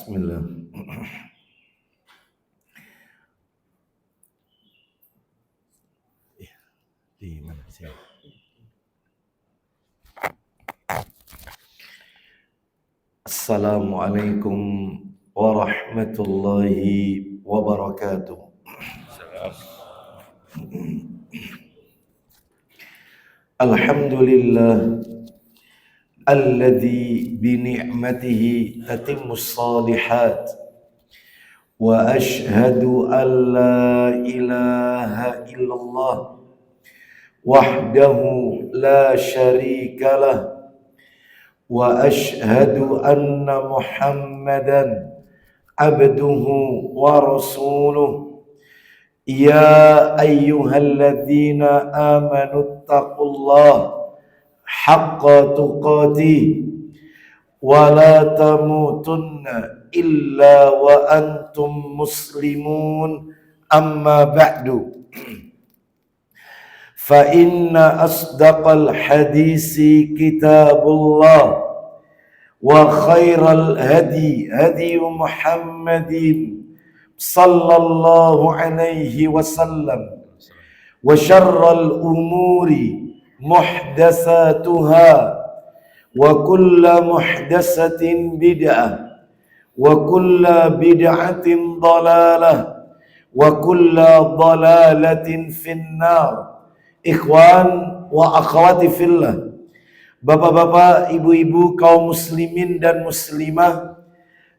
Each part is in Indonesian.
Bismillah. Di mana sih? Assalamualaikum warahmatullahi wabarakatuh. Alhamdulillah alladzi bi ni'matihi tatimmus shalihat wa ashhadu an la ilaha illallah wahdahu la syarika lah wa ashhadu anna Muhammadan abduhu wa rasuluh ya ayyuhalladzina amanu taqullaha haqqa tuqatih wa la tamutunna illa wa antum muslimun amma ba'du fa inna asdaqal hadisi kitabullah wa khairal hadi hadi Muhammadin sallallahu alaihi wasallam wa syarral umuri muhdatsatuha wa kullu muhdatsatin bid'ah wa kullu bid'atin dhalalah wa kullu dhalalatin finnar. Ikhwan wa akhwati fillah, bapak-bapak, ibu-ibu, kaum muslimin dan muslimah,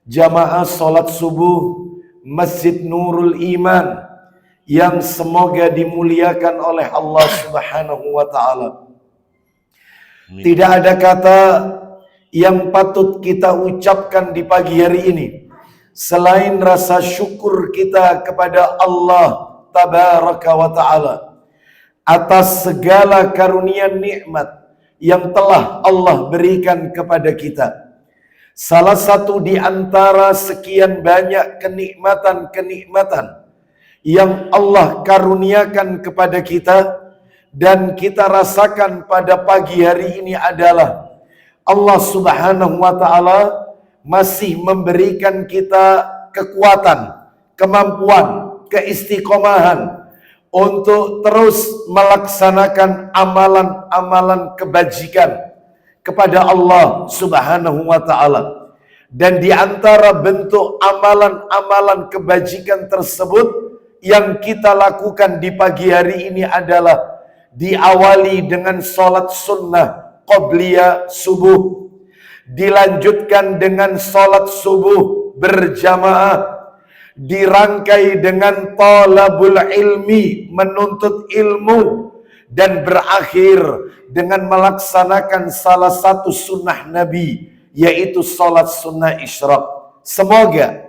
jamaah salat subuh Masjid Nurul Iman yang semoga dimuliakan oleh Allah Subhanahu wa taala. Tidak ada kata yang patut kita ucapkan di pagi hari ini selain rasa syukur kita kepada Allah Tabaraka wa taala atas segala karunia nikmat yang telah Allah berikan kepada kita. Salah satu di antara sekian banyak kenikmatan-kenikmatan yang Allah karuniakan kepada kita dan kita rasakan pada pagi hari ini adalah Allah Subhanahu wa taala masih memberikan kita kekuatan, kemampuan, keistiqomahan untuk terus melaksanakan amalan-amalan kebajikan kepada Allah Subhanahu wa taala. Dan di antara bentuk amalan-amalan kebajikan tersebut yang kita lakukan di pagi hari ini adalah diawali dengan sholat sunnah qabliyah subuh, dilanjutkan dengan sholat subuh berjamaah, dirangkai dengan talabul ilmi, menuntut ilmu, dan berakhir dengan melaksanakan salah satu sunnah Nabi, yaitu sholat sunnah isyraq. Semoga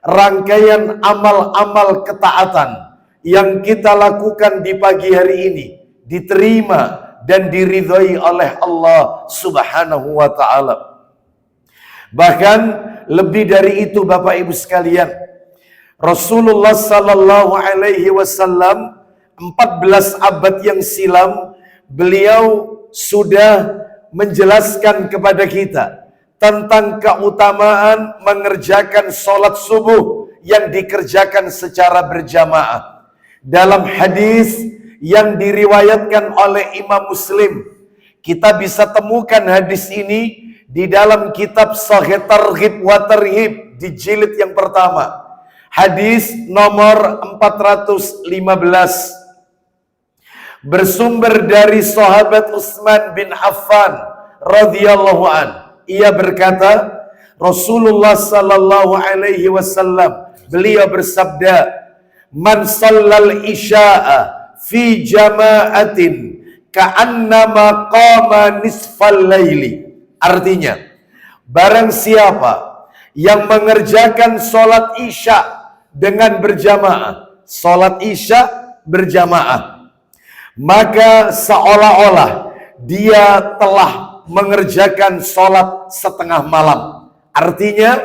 rangkaian amal-amal ketaatan yang kita lakukan di pagi hari ini diterima dan diridhai oleh Allah Subhanahu wa taala. Bahkan lebih dari itu, Bapak Ibu sekalian, Rasulullah sallallahu alaihi wasallam 14 abad yang silam beliau sudah menjelaskan kepada kita tentang keutamaan mengerjakan sholat subuh yang dikerjakan secara berjamaah. Dalam hadis yang diriwayatkan oleh Imam Muslim, kita bisa temukan hadis ini di dalam kitab Sahih Targhib wa Tarhib di jilid yang pertama. Hadis nomor 415. Bersumber dari sahabat Utsman bin Affan radhiyallahu an. Ia berkata, Rasulullah sallallahu alaihi wasallam beliau bersabda, "Man shallal isya'a fi jama'atin ka'annama qama nisfal laili." Artinya, barang siapa yang mengerjakan sholat isya dengan berjamaah, sholat isya berjamaah, maka seolah-olah dia telah mengerjakan sholat setengah malam. Artinya,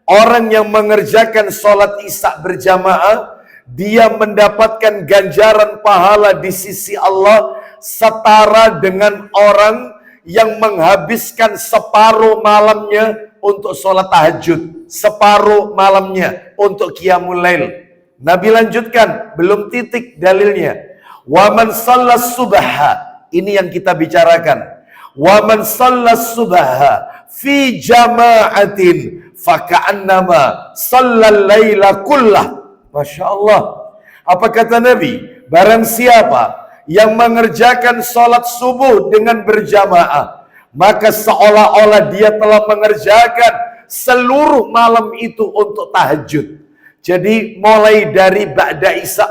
orang yang mengerjakan sholat isya berjamaah, dia mendapatkan ganjaran pahala di sisi Allah setara dengan orang yang menghabiskan separuh malamnya untuk sholat tahajud, separuh malamnya untuk qiyamul lail. Nabi lanjutkan, belum titik dalilnya. Wa man shallas subha, ini yang kita bicarakan. Wa man shallas subha fi jama'atin faka'annama shallal laila kullah. Masya Allah. Apa kata Nabi? Barang siapa yang mengerjakan sholat subuh dengan berjamaah, maka seolah-olah dia telah mengerjakan seluruh malam itu untuk tahajud. Jadi mulai dari ba'da isya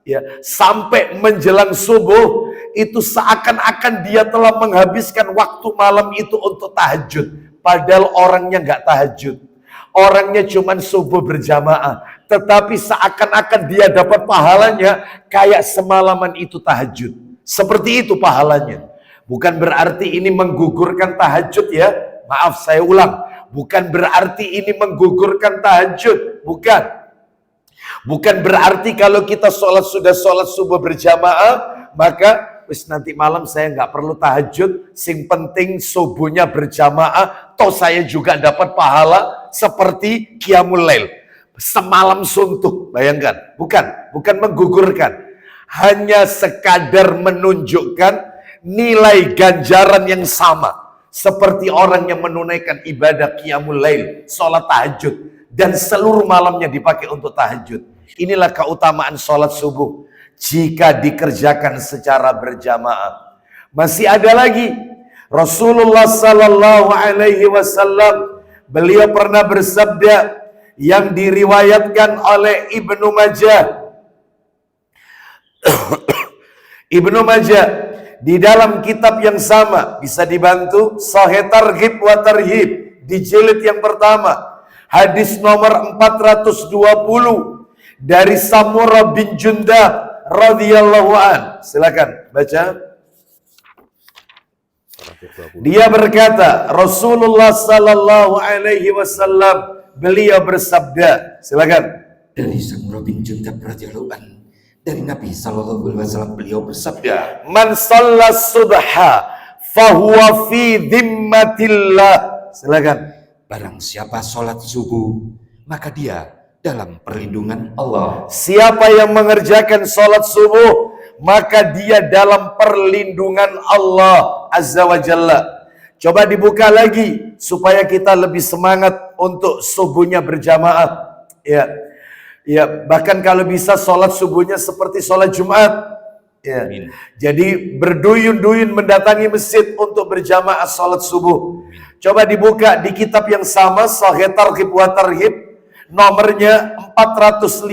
ya sampai menjelang subuh itu seakan-akan dia telah menghabiskan waktu malam itu untuk tahajud. Padahal orangnya nggak tahajud. Orangnya cuman subuh berjamaah. Tetapi seakan-akan dia dapat pahalanya kayak semalaman itu tahajud. Seperti itu pahalanya. Bukan berarti ini menggugurkan tahajud ya. Maaf saya ulang. Bukan berarti ini menggugurkan tahajud. Bukan. Bukan berarti kalau kita sudah sholat subuh berjamaah, maka wis nanti malam saya nggak perlu tahajud, sing penting subuhnya berjamaah, toh saya juga dapat pahala seperti qiyamul lail. Semalam suntuk, bayangkan. Bukan menggugurkan. Hanya sekadar menunjukkan nilai ganjaran yang sama. Seperti orang yang menunaikan ibadah qiyamul lail, sholat tahajud. Dan seluruh malamnya dipakai untuk tahajud. Inilah keutamaan sholat subuh jika dikerjakan secara berjamaah. Masih ada lagi. Rasulullah Sallallahu Alaihi Wasallam, beliau pernah bersabda yang diriwayatkan oleh Ibnu Majah. Ibnu Majah di dalam kitab yang sama bisa dibantu Sahih Targhib wa Tarhib di jilid yang pertama. Hadis nomor 420 dari Samurah bin Jundab radhiyallahu an. Silakan baca. Dia berkata, Rasulullah sallallahu alaihi wasallam beliau bersabda. Silakan. Dari Samurah bin Jundab radhiyallahu an, dari Nabi sallallahu alaihi wasallam beliau bersabda, Man shallas subha fahuwa fi dhimmatillah. Silakan. barang siapa sholat subuh, maka dia dalam perlindungan Allah. Siapa yang mengerjakan sholat subuh, maka dia dalam perlindungan Allah Azza wa Jalla. Coba dibuka lagi supaya kita lebih semangat untuk subuhnya berjamaah. Ya, bahkan kalau bisa sholat subuhnya seperti sholat Jumat. Ya. Jadi berduyun-duyun mendatangi masjid untuk berjamaah sholat subuh. Coba dibuka di kitab yang sama, Sahih Targhib wa Tarhib, nomornya 456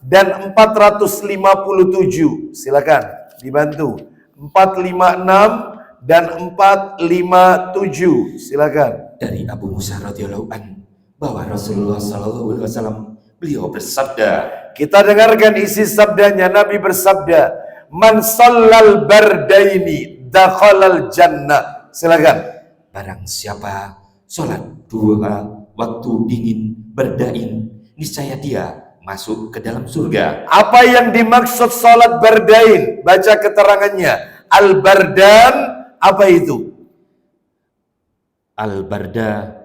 dan 457. Silakan dibantu. 456 dan 457. Silakan. Dari Abu Musa radhiyallahu an, bahwa Rasulullah sallallahu alaihi wasallam beliau bersabda. Kita dengarkan isi sabdanya. Nabi bersabda, Man shallal bardaini dakhalal jannah. Silakan. Barang siapa sholat 2 waktu dingin berdain, niscaya dia masuk ke dalam surga. Apa yang dimaksud sholat bardain? Baca keterangannya. Al-bardan, apa itu? Al-barda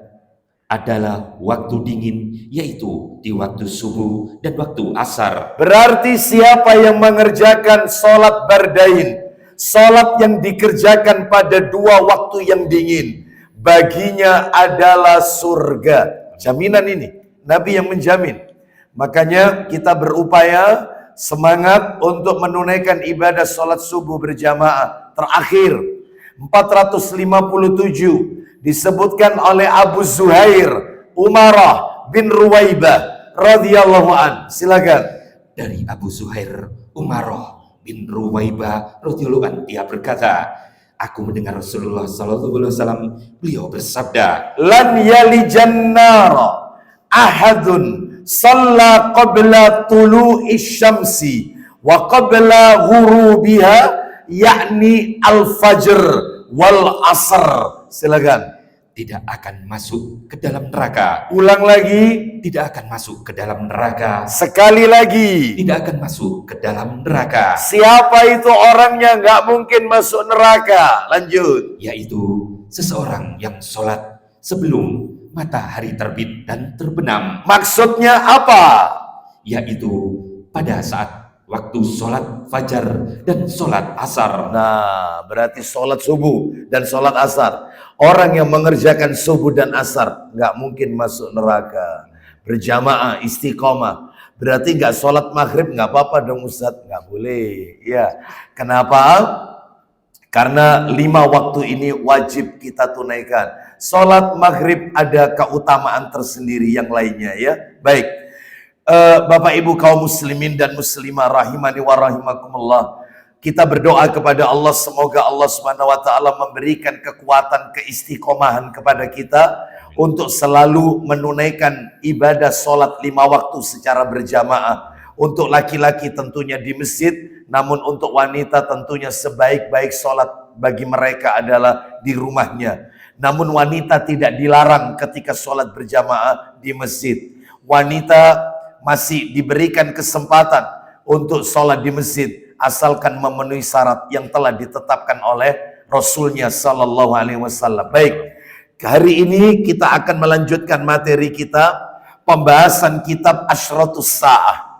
adalah waktu dingin, yaitu di waktu subuh dan waktu asar. Berarti siapa yang mengerjakan sholat bardain, sholat yang dikerjakan pada 2 waktu yang dingin, baginya adalah surga. Jaminan ini, Nabi yang menjamin. Makanya kita berupaya semangat untuk menunaikan ibadah sholat subuh berjamaah. Terakhir, 457 disebutkan oleh Abu Zuhair Umarah bin Ruwaibah radhiyallahu an. Silakan. Dari Abu Zuhair Umarah bin Ruwaibah radhiyallahu an, dia berkata, aku mendengar Rasulullah sallallahu alaihi wasallam beliau bersabda, Lan yalijan nar ahadun shalla qabla tulu'i syamsi wa qabla ghurubiha, yakni al-fajr wal asr. Silakan. tidak akan masuk ke dalam neraka. Ulang lagi. Tidak akan masuk ke dalam neraka. Sekali lagi. Tidak akan masuk ke dalam neraka. Siapa itu orangnya nggak mungkin masuk neraka? Lanjut. Yaitu seseorang yang sholat sebelum matahari terbit dan terbenam, Maksudnya apa? yaitu pada saat waktu sholat fajar dan sholat asar. Nah, berarti sholat subuh dan sholat asar. Orang yang mengerjakan subuh dan asar nggak mungkin masuk neraka. Berjamaah, istiqomah. Berarti nggak sholat maghrib nggak apa-apa dong Ustadz, nggak boleh. Ya, kenapa? Karena 5 waktu ini wajib kita tunaikan. Sholat maghrib ada keutamaan tersendiri yang lainnya ya. Baik, Bapak Ibu kaum muslimin dan muslimah rahimani wa rahimakumullah. Kita berdoa kepada Allah, semoga Allah Subhanahu wa taala memberikan kekuatan keistiqomahan kepada kita untuk selalu menunaikan ibadah sholat 5 waktu secara berjamaah. Untuk laki-laki tentunya di masjid, namun untuk wanita tentunya sebaik-baik sholat bagi mereka adalah di rumahnya. Namun wanita tidak dilarang ketika sholat berjamaah di masjid. Wanita masih diberikan kesempatan untuk sholat di masjid asalkan memenuhi syarat yang telah ditetapkan oleh Rasulnya Sallallahu Alaihi Wasallam. Baik, hari ini kita akan melanjutkan materi kita, pembahasan kitab Asyratus Sa'ah.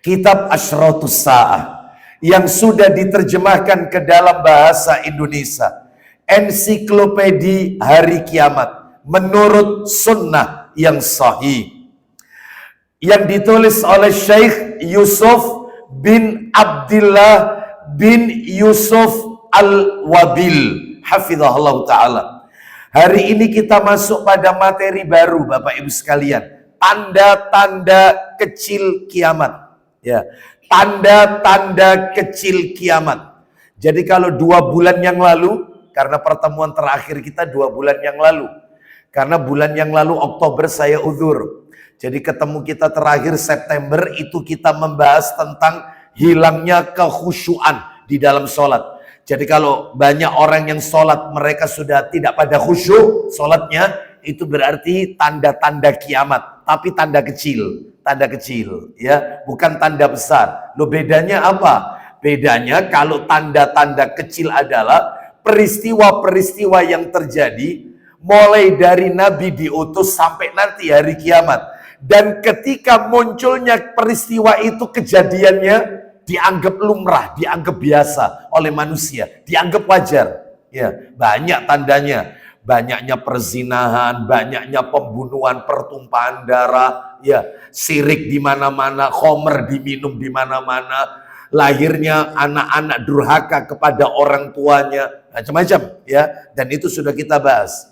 Kitab Asyratus Sa'ah yang sudah diterjemahkan ke dalam bahasa Indonesia. Ensiklopedi Hari Kiamat menurut sunnah yang sahih, yang ditulis oleh Syekh Yusuf bin Abdullah bin Yusuf Al-Wabil hafizahullah ta'ala. Hari ini kita masuk pada materi baru Bapak Ibu sekalian, tanda-tanda kecil kiamat. Ya, tanda-tanda kecil kiamat. Jadi kalau 2 bulan yang lalu, karena pertemuan terakhir kita 2 bulan yang lalu, karena bulan yang lalu Oktober saya uzur. Jadi ketemu kita terakhir September itu kita membahas tentang hilangnya kekhusyuan di dalam sholat. Jadi kalau banyak orang yang sholat mereka sudah tidak pada khusyuk sholatnya, itu berarti tanda-tanda kiamat, tapi tanda kecil ya, bukan tanda besar. Loh, bedanya apa? Bedanya kalau tanda-tanda kecil adalah peristiwa-peristiwa yang terjadi mulai dari Nabi diutus sampai nanti hari kiamat. Dan ketika munculnya peristiwa itu, kejadiannya dianggap lumrah, dianggap biasa oleh manusia, dianggap wajar. Ya, banyak tandanya. Banyaknya perzinahan, banyaknya pembunuhan, pertumpahan darah, ya, syirik di mana-mana, khomer diminum di mana-mana, lahirnya anak-anak durhaka kepada orang tuanya, macam-macam, ya. Dan itu sudah kita bahas.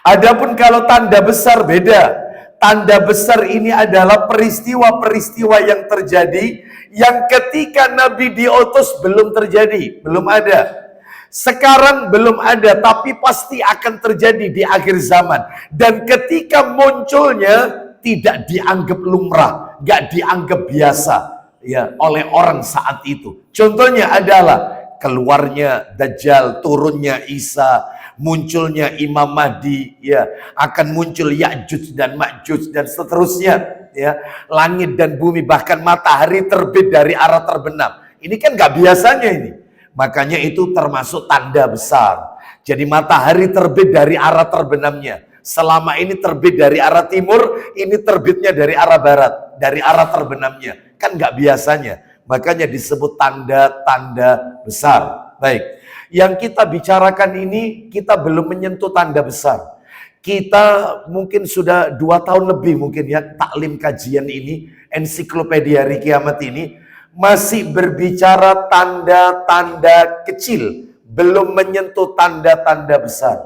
Adapun kalau tanda besar beda. Tanda besar ini adalah peristiwa-peristiwa yang terjadi yang ketika Nabi diutus belum terjadi, belum ada. Sekarang belum ada, tapi pasti akan terjadi di akhir zaman. Dan ketika munculnya tidak dianggap lumrah, gak dianggap biasa ya oleh orang saat itu. Contohnya adalah keluarnya Dajjal, turunnya Isa, munculnya Imam Mahdi, ya, akan muncul Ya'juj dan Ma'juj dan seterusnya, ya. Langit dan bumi, bahkan matahari terbit dari arah terbenam. Ini kan gak biasanya ini. Makanya itu termasuk tanda besar. Jadi matahari terbit dari arah terbenamnya. Selama ini terbit dari arah timur, ini terbitnya dari arah barat, dari arah terbenamnya. Kan nggak biasanya. Makanya disebut tanda-tanda besar. Baik. Yang kita bicarakan ini, kita belum menyentuh tanda besar. Kita mungkin sudah 2 tahun lebih mungkin ya taklim kajian ini, ensiklopedia Hari Kiamat ini, masih berbicara tanda-tanda kecil, belum menyentuh tanda-tanda besar.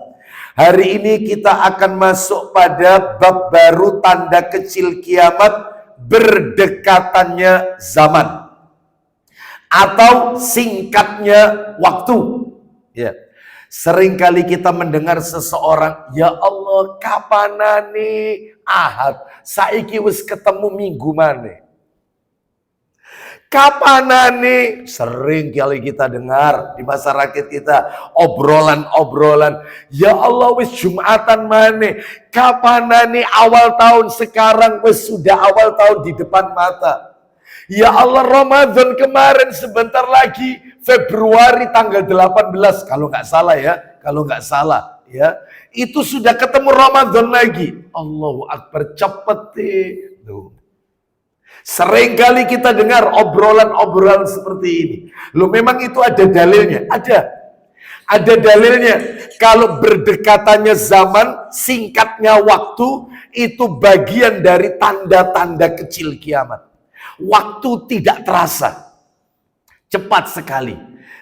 Hari ini kita akan masuk pada bab baru, tanda kecil kiamat, berdekatannya zaman atau singkatnya waktu. Ya, seringkali kita mendengar seseorang, ya Allah, kapanane Ahad, saiki wis ketemu minggu maneh. Kapanane, sering kali kita dengar di masyarakat kita obrolan-obrolan, ya Allah wis Jumatan maneh, kapanane awal tahun, sekarang wis sudah awal tahun di depan mata. Ya Allah, Ramadan kemarin sebentar lagi Februari tanggal 18 kalau nggak salah ya, kalau nggak salah ya, itu sudah ketemu Ramadan lagi. Allahu Akbar, cepet deh. Tuh. Seringkali kita dengar obrolan-obrolan seperti ini. Loh, memang itu ada dalilnya? Ada dalilnya. Kalau berdekatannya zaman, singkatnya waktu, itu bagian dari tanda-tanda kecil kiamat. Waktu tidak terasa. Cepat sekali.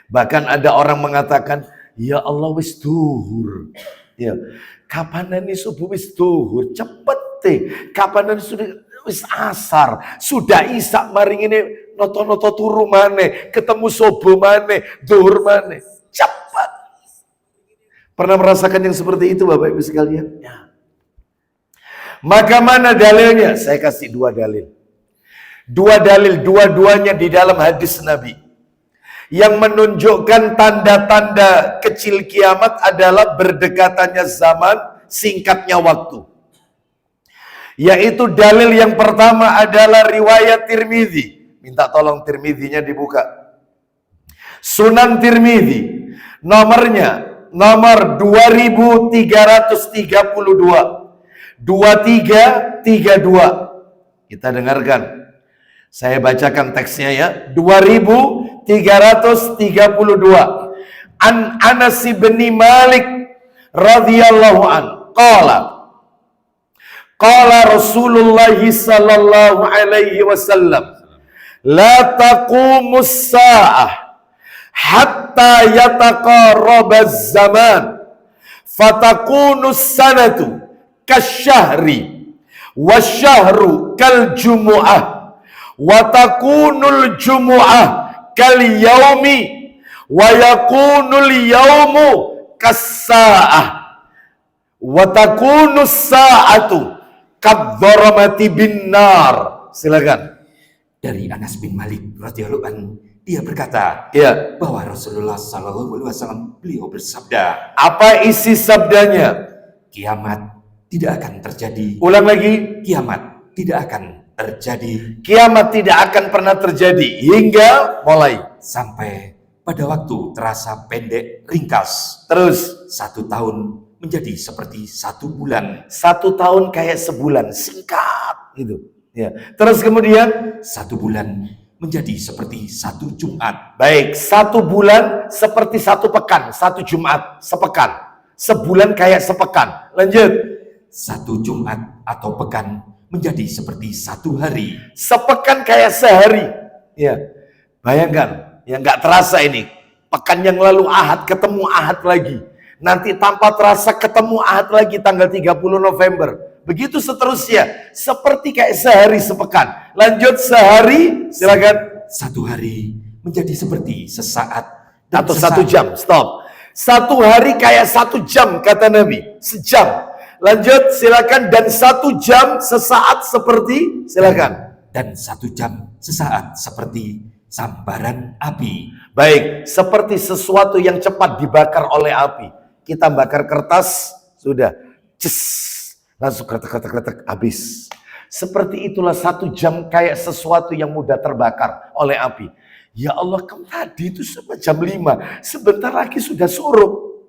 Bahkan ada orang mengatakan, ya Allah wis duhur. Ya, kapan ini subuh wis duhur? Cepet deh. Kapan ini sudah wis asar, sudah isak maring ini noto-noto turu maneh, ketemu subuh maneh, duhur maneh. Cepat. Pernah merasakan yang seperti itu Bapak Ibu sekalian? Ya. Maka mana dalilnya? Saya kasih dua dalil. Dua-duanya di dalam hadis Nabi. Yang menunjukkan tanda-tanda kecil kiamat adalah berdekatannya zaman, singkatnya waktu. Yaitu dalil yang pertama adalah riwayat Tirmidzi. Minta tolong Tirmidzinya dibuka. Sunan Tirmidzi. Nomornya, nomor 2332. 2332. Kita dengarkan. Saya bacakan teksnya ya. 2332. An Anas bin Malik radhiyallahu an. Qala Rasulullah sallallahu alaihi wasallam, la taqumus sa'ah hatta yataqarrabaz zaman fatakunus sanatu kasyahri wasyahru kal jumu'ah wa takunul jumu'ah kal yaumi wa yakunul yaumu kas-sa'ah wa takunus sa'atu kadzaramati bin nar. Silakan. Dari Anas bin Malik radhiyallahu anhu, dia berkata, ya, bahwa Rasulullah sallallahu alaihi wasallam beliau bersabda, apa isi sabdanya? Kiamat tidak akan terjadi. Ulang lagi. Kiamat tidak akan terjadi. Kiamat tidak akan pernah terjadi hingga mulai sampai pada waktu terasa pendek, ringkas. Terus 1 tahun menjadi seperti 1 bulan. 1 tahun kayak sebulan, singkat gitu. Ya. Terus kemudian 1 bulan menjadi seperti 1 Jumat. Baik, 1 bulan seperti 1 pekan, 1 Jumat sepekan. Sebulan kayak sepekan. Lanjut. 1 Jumat atau pekan menjadi seperti 1 hari. Sepekan kayak sehari. Ya. Bayangkan, ya nggak terasa ini. Pekan yang lalu Ahad ketemu Ahad lagi. Nanti tanpa terasa ketemu Ahad lagi tanggal 30 November. Begitu seterusnya. Seperti kayak sehari sepekan. Lanjut sehari, silakan. 1 hari menjadi seperti sesaat. Atau 1 jam, stop. 1 hari kayak 1 jam kata Nabi. Sejam. Lanjut silakan. Dan 1 jam sesaat seperti, silakan. Dan 1 jam sesaat seperti sambaran api. Baik, seperti sesuatu yang cepat dibakar oleh api. Kita bakar kertas, sudah, langsung kretek, habis. Seperti itulah 1 jam kayak sesuatu yang mudah terbakar oleh api. Ya Allah, kamu tadi itu jam 5, sebentar lagi sudah surup.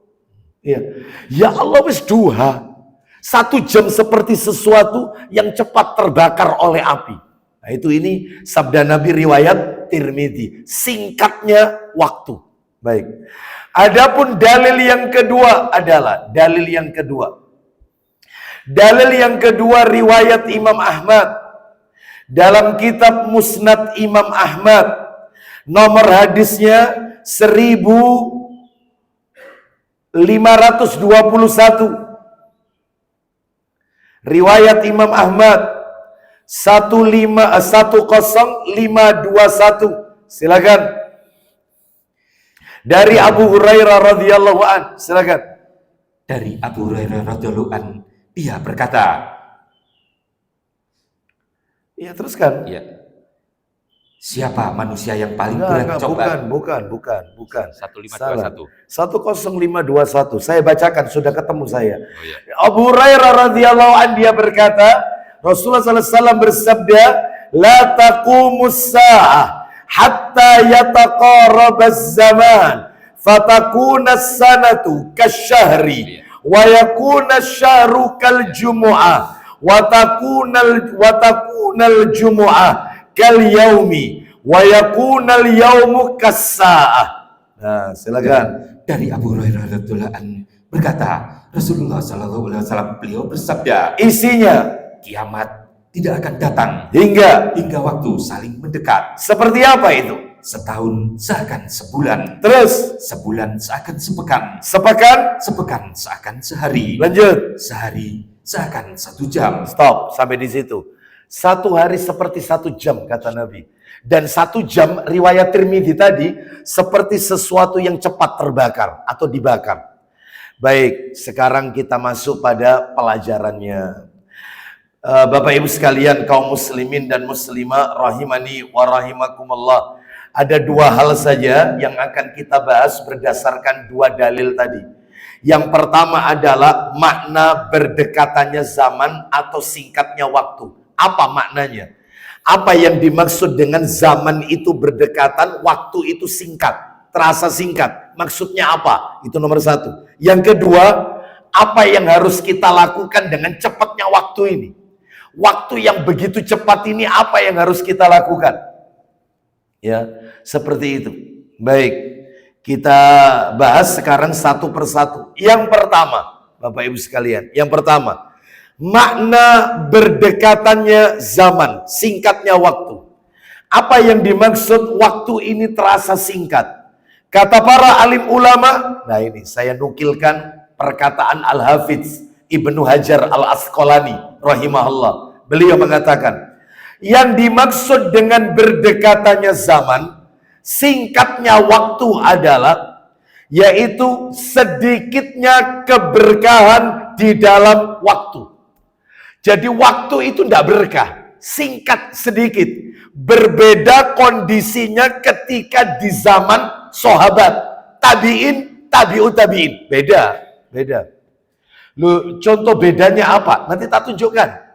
Ya Allah, wis duha. 1 jam seperti sesuatu yang cepat terbakar oleh api. Nah itu ini sabda Nabi riwayat Tirmidzi. Singkatnya waktu. Baik. Adapun dalil yang kedua adalah dalil yang kedua riwayat Imam Ahmad dalam kitab Musnad Imam Ahmad, nomor hadisnya 1521. Riwayat Imam Ahmad 10521. Silakan. Dari Abu Hurairah radhiyallahu an, silakan. Dari Abu Hurairah radhiyallahu an, dia berkata, ya teruskan. Ya. Siapa manusia yang paling berat cobaan? Bukan. 1521. 10521. Saya bacakan, sudah ketemu saya. Oh, ya. Abu Hurairah radhiyallahu an, dia berkata, Rasulullah SAW bersabda, la taqumus sa'ah hatta yataqarrabaz zaman fatakunas sanatu kasyahri wa yakuna syahru kal jumu'ah wa takunal jumu'ah kal yaumi wa yakunal yaumu kas-sa'ah. Nah, silakan. Dari Abu Hurairah radhiyallahu anhu berkata, Rasulullah sallallahu alaihi wasallam beliau bersabda, Isinya kiamat tidak akan datang hingga waktu saling mendekat. seperti apa itu? Setahun seakan sebulan, Terus sebulan seakan sepekan, sepekan, sepekan seakan sehari, lanjut. sehari seakan 1 jam. Stop sampai di situ. 1 hari seperti 1 jam kata Nabi. Dan 1 jam riwayat Tirmidzi tadi seperti sesuatu yang cepat terbakar atau dibakar. Baik, sekarang kita masuk pada pelajarannya. Bapak Ibu sekalian, kaum muslimin dan muslimah rahimani wa rahimakumullah. Ada 2 hal saja yang akan kita bahas berdasarkan 2 dalil tadi. Yang pertama adalah makna berdekatannya zaman atau singkatnya waktu. Apa maknanya? Apa yang dimaksud dengan zaman itu berdekatan, waktu itu singkat, terasa singkat? Maksudnya apa? Itu nomor 1. Yang kedua, apa yang harus kita lakukan dengan cepatnya waktu ini? Waktu yang begitu cepat ini apa yang harus kita lakukan? Ya, seperti itu. Baik, kita bahas sekarang satu persatu. Yang pertama, Bapak Ibu sekalian, yang pertama, makna berdekatannya zaman, singkatnya waktu. Apa yang dimaksud waktu ini terasa singkat? Kata para alim ulama, nah ini saya nukilkan perkataan Al-Hafidz Ibnu Hajar Al-Asqalani rahimahullah. Beliau mengatakan, yang dimaksud dengan berdekatannya zaman, singkatnya waktu adalah yaitu sedikitnya keberkahan di dalam waktu. Jadi waktu itu tidak berkah, singkat sedikit. Berbeda kondisinya ketika di zaman sahabat, tabi'in, tabi'ut tabi'in. Beda. Lu contoh bedanya apa? Nanti tak tunjukkan.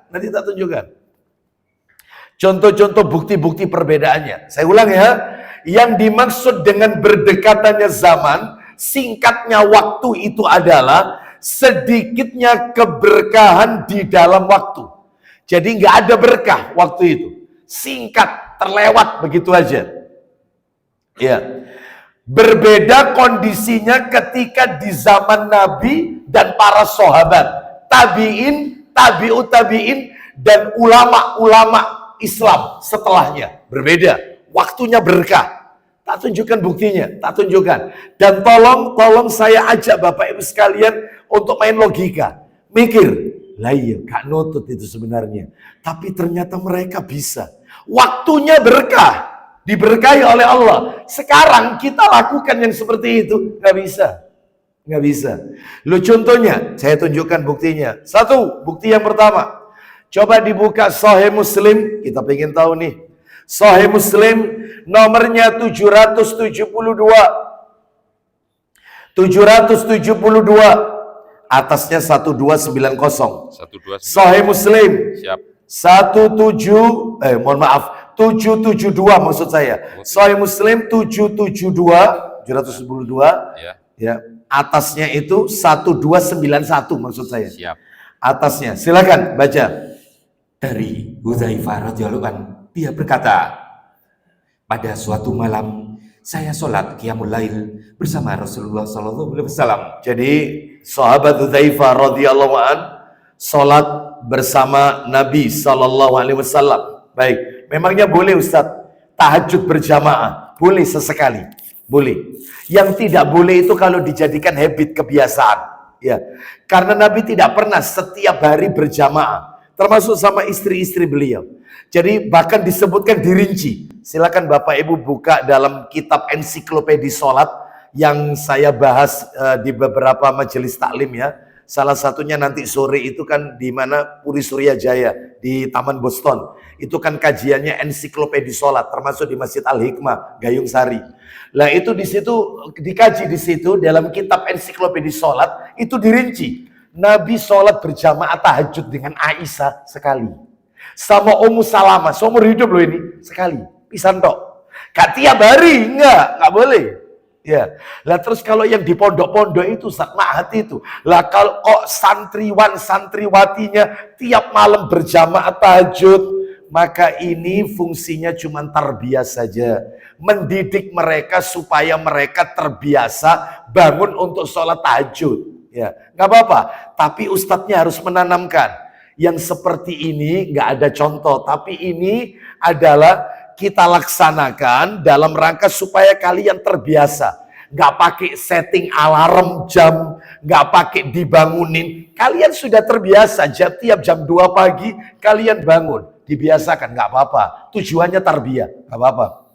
Contoh-contoh bukti-bukti perbedaannya. Saya ulang ya. Yang dimaksud dengan berdekatannya zaman, singkatnya waktu itu adalah sedikitnya keberkahan di dalam waktu. Jadi nggak ada berkah waktu itu. Singkat, terlewat begitu aja. Ya. Berbeda kondisinya ketika di zaman Nabi dan para sahabat, tabi'in, tabi'ut tabi'in, dan ulama-ulama Islam setelahnya. Berbeda. Waktunya berkah. Tak tunjukkan buktinya. Tak tunjukkan. Dan tolong saya ajak Bapak Ibu sekalian untuk main logika. Mikir. Lah iya, gak nutut itu sebenarnya. Tapi ternyata mereka bisa. Waktunya berkah. Diberkahi oleh Allah. Sekarang kita lakukan yang seperti itu. Gak bisa. Lu contohnya, saya tunjukkan buktinya. 1, bukti yang pertama. Coba dibuka Sahih Muslim. Kita pengen tahu nih. Sahih Muslim nomornya 772. Atasnya 1290. 129. Sahih Muslim. Siap. 772 maksud saya. Sahih Muslim 772. Ya. Ya, atasnya itu 1291 maksud saya. Siap. Atasnya. Silakan baca. Dari Hudzaifah radhiyallahu anhu, dia berkata, pada suatu malam saya sholat qiyamul lail bersama Rasulullah sallallahu alaihi wasallam. Jadi sahabat Hudzaifah radhiyallahu an sholat bersama Nabi sallallahu alaihi wasallam. Baik, memangnya boleh Ustaz tahajud berjamaah? Boleh sesekali, boleh. Yang tidak boleh itu kalau dijadikan habit, kebiasaan. Ya, karena Nabi tidak pernah setiap hari berjamaah. Termasuk sama istri-istri beliau. Jadi bahkan disebutkan dirinci. Silakan Bapak Ibu buka dalam kitab ensiklopedia sholat yang saya bahas di beberapa majelis taklim ya. Salah satunya nanti sore itu kan di mana Puri Surya Jaya di Taman Boston. Itu kan kajiannya ensiklopedia sholat termasuk di Masjid Al Hikmah Gayung Sari. Lah itu di situ dikaji di situ dalam kitab ensiklopedia sholat itu dirinci. Nabi sholat berjamaah tahajud dengan Aisyah sekali. Sama Ummu Salamah, seumur hidup loh ini. Sekali, pisan tok. Gak tiap hari, enggak boleh. Ya, lah terus kalau yang di pondok-pondok itu Ustaz Ma'had itu, lah kalau kok santriwan santriwatinya tiap malam berjamaah tahajud, maka ini fungsinya cuma tarbiyah saja, mendidik mereka supaya mereka terbiasa bangun untuk sholat tahajud. Ya, nggak apa-apa. Tapi ustadznya harus menanamkan yang seperti ini nggak ada contoh, tapi ini adalah kita laksanakan dalam rangka supaya kalian terbiasa. Nggak pakai setting alarm jam, nggak pakai dibangunin. Kalian sudah terbiasa, tiap jam 2 pagi kalian bangun. Dibiasakan, nggak apa-apa. Tujuannya tarbiyah, nggak apa-apa.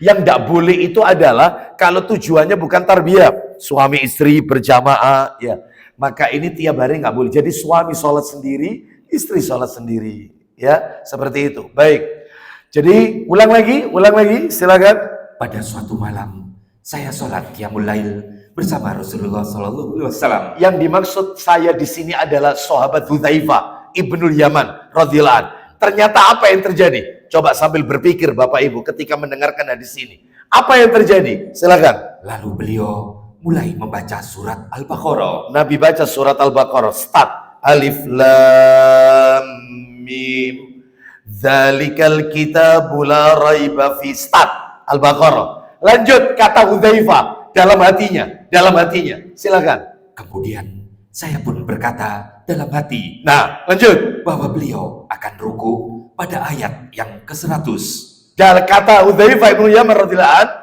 Yang nggak boleh itu adalah kalau tujuannya bukan tarbiyah. Suami istri berjamaah, ya. Maka ini tiap hari nggak boleh. Jadi suami sholat sendiri, istri sholat sendiri. Ya, seperti itu. Baik. Jadi ulang lagi, silakan. Pada suatu malam, saya sholat qiyamul lail bersama Rasulullah Sallallahu Alaihi Wasallam. Yang dimaksud saya di sini adalah sahabat Hudzaifah ibnul Yaman radhiyallahu anhu. Ternyata apa yang terjadi? Coba sambil berpikir Bapak Ibu ketika mendengarkan hadis ini. Apa yang terjadi? Silakan. Lalu beliau mulai membaca surat Al-Baqarah. Nabi baca surat Al-Baqarah. Start. Alif Lam Mim. Dzalikal kitabu la raiba fi. Start Al-Baqarah. Lanjut kata Hudzaifah dalam hatinya. Silakan. Kemudian saya pun berkata dalam hati, Nah, lanjut. bahwa beliau akan ruku pada ayat yang ke-100. Dan kata Hudzaifah ibnu Yaman radhiyallahu anhu,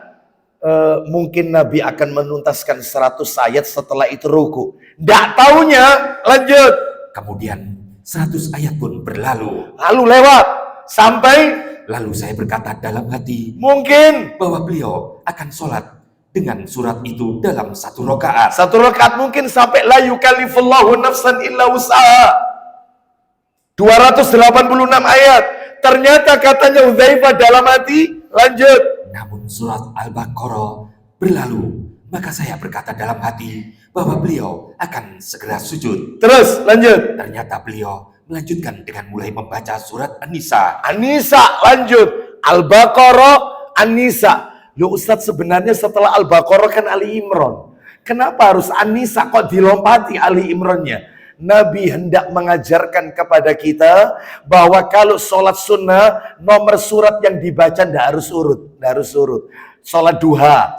mungkin Nabi akan menuntaskan 100 ayat setelah itu ruku. Nggak taunya, lanjut. Kemudian 100 ayat pun berlalu. Lalu lewat sampai Lalu saya berkata dalam hati mungkin bahwa beliau akan sholat dengan surat itu dalam 1 rakaat. 1 rakaat, mungkin sampai la yukallifullahu nafsan illa wus'aha. 286 ayat. Ternyata katanya Hudzaifah dalam hati, lanjut. Namun surat Al-Baqarah berlalu, maka saya berkata dalam hati bahwa beliau akan segera sujud. Terus lanjut. Ternyata beliau melanjutkan dengan mulai membaca surat An-Nisa. An-Nisa, lanjut. Al-Baqarah, An-Nisa. Loh Ustadz, sebenarnya setelah Al-Baqarah kan Ali Imran. Kenapa harus An-Nisa kok dilompati Ali Imrannya? Nabi hendak mengajarkan kepada kita bahwa kalau sholat sunnah, nomor surat yang dibaca tidak harus urut. Sholat duha.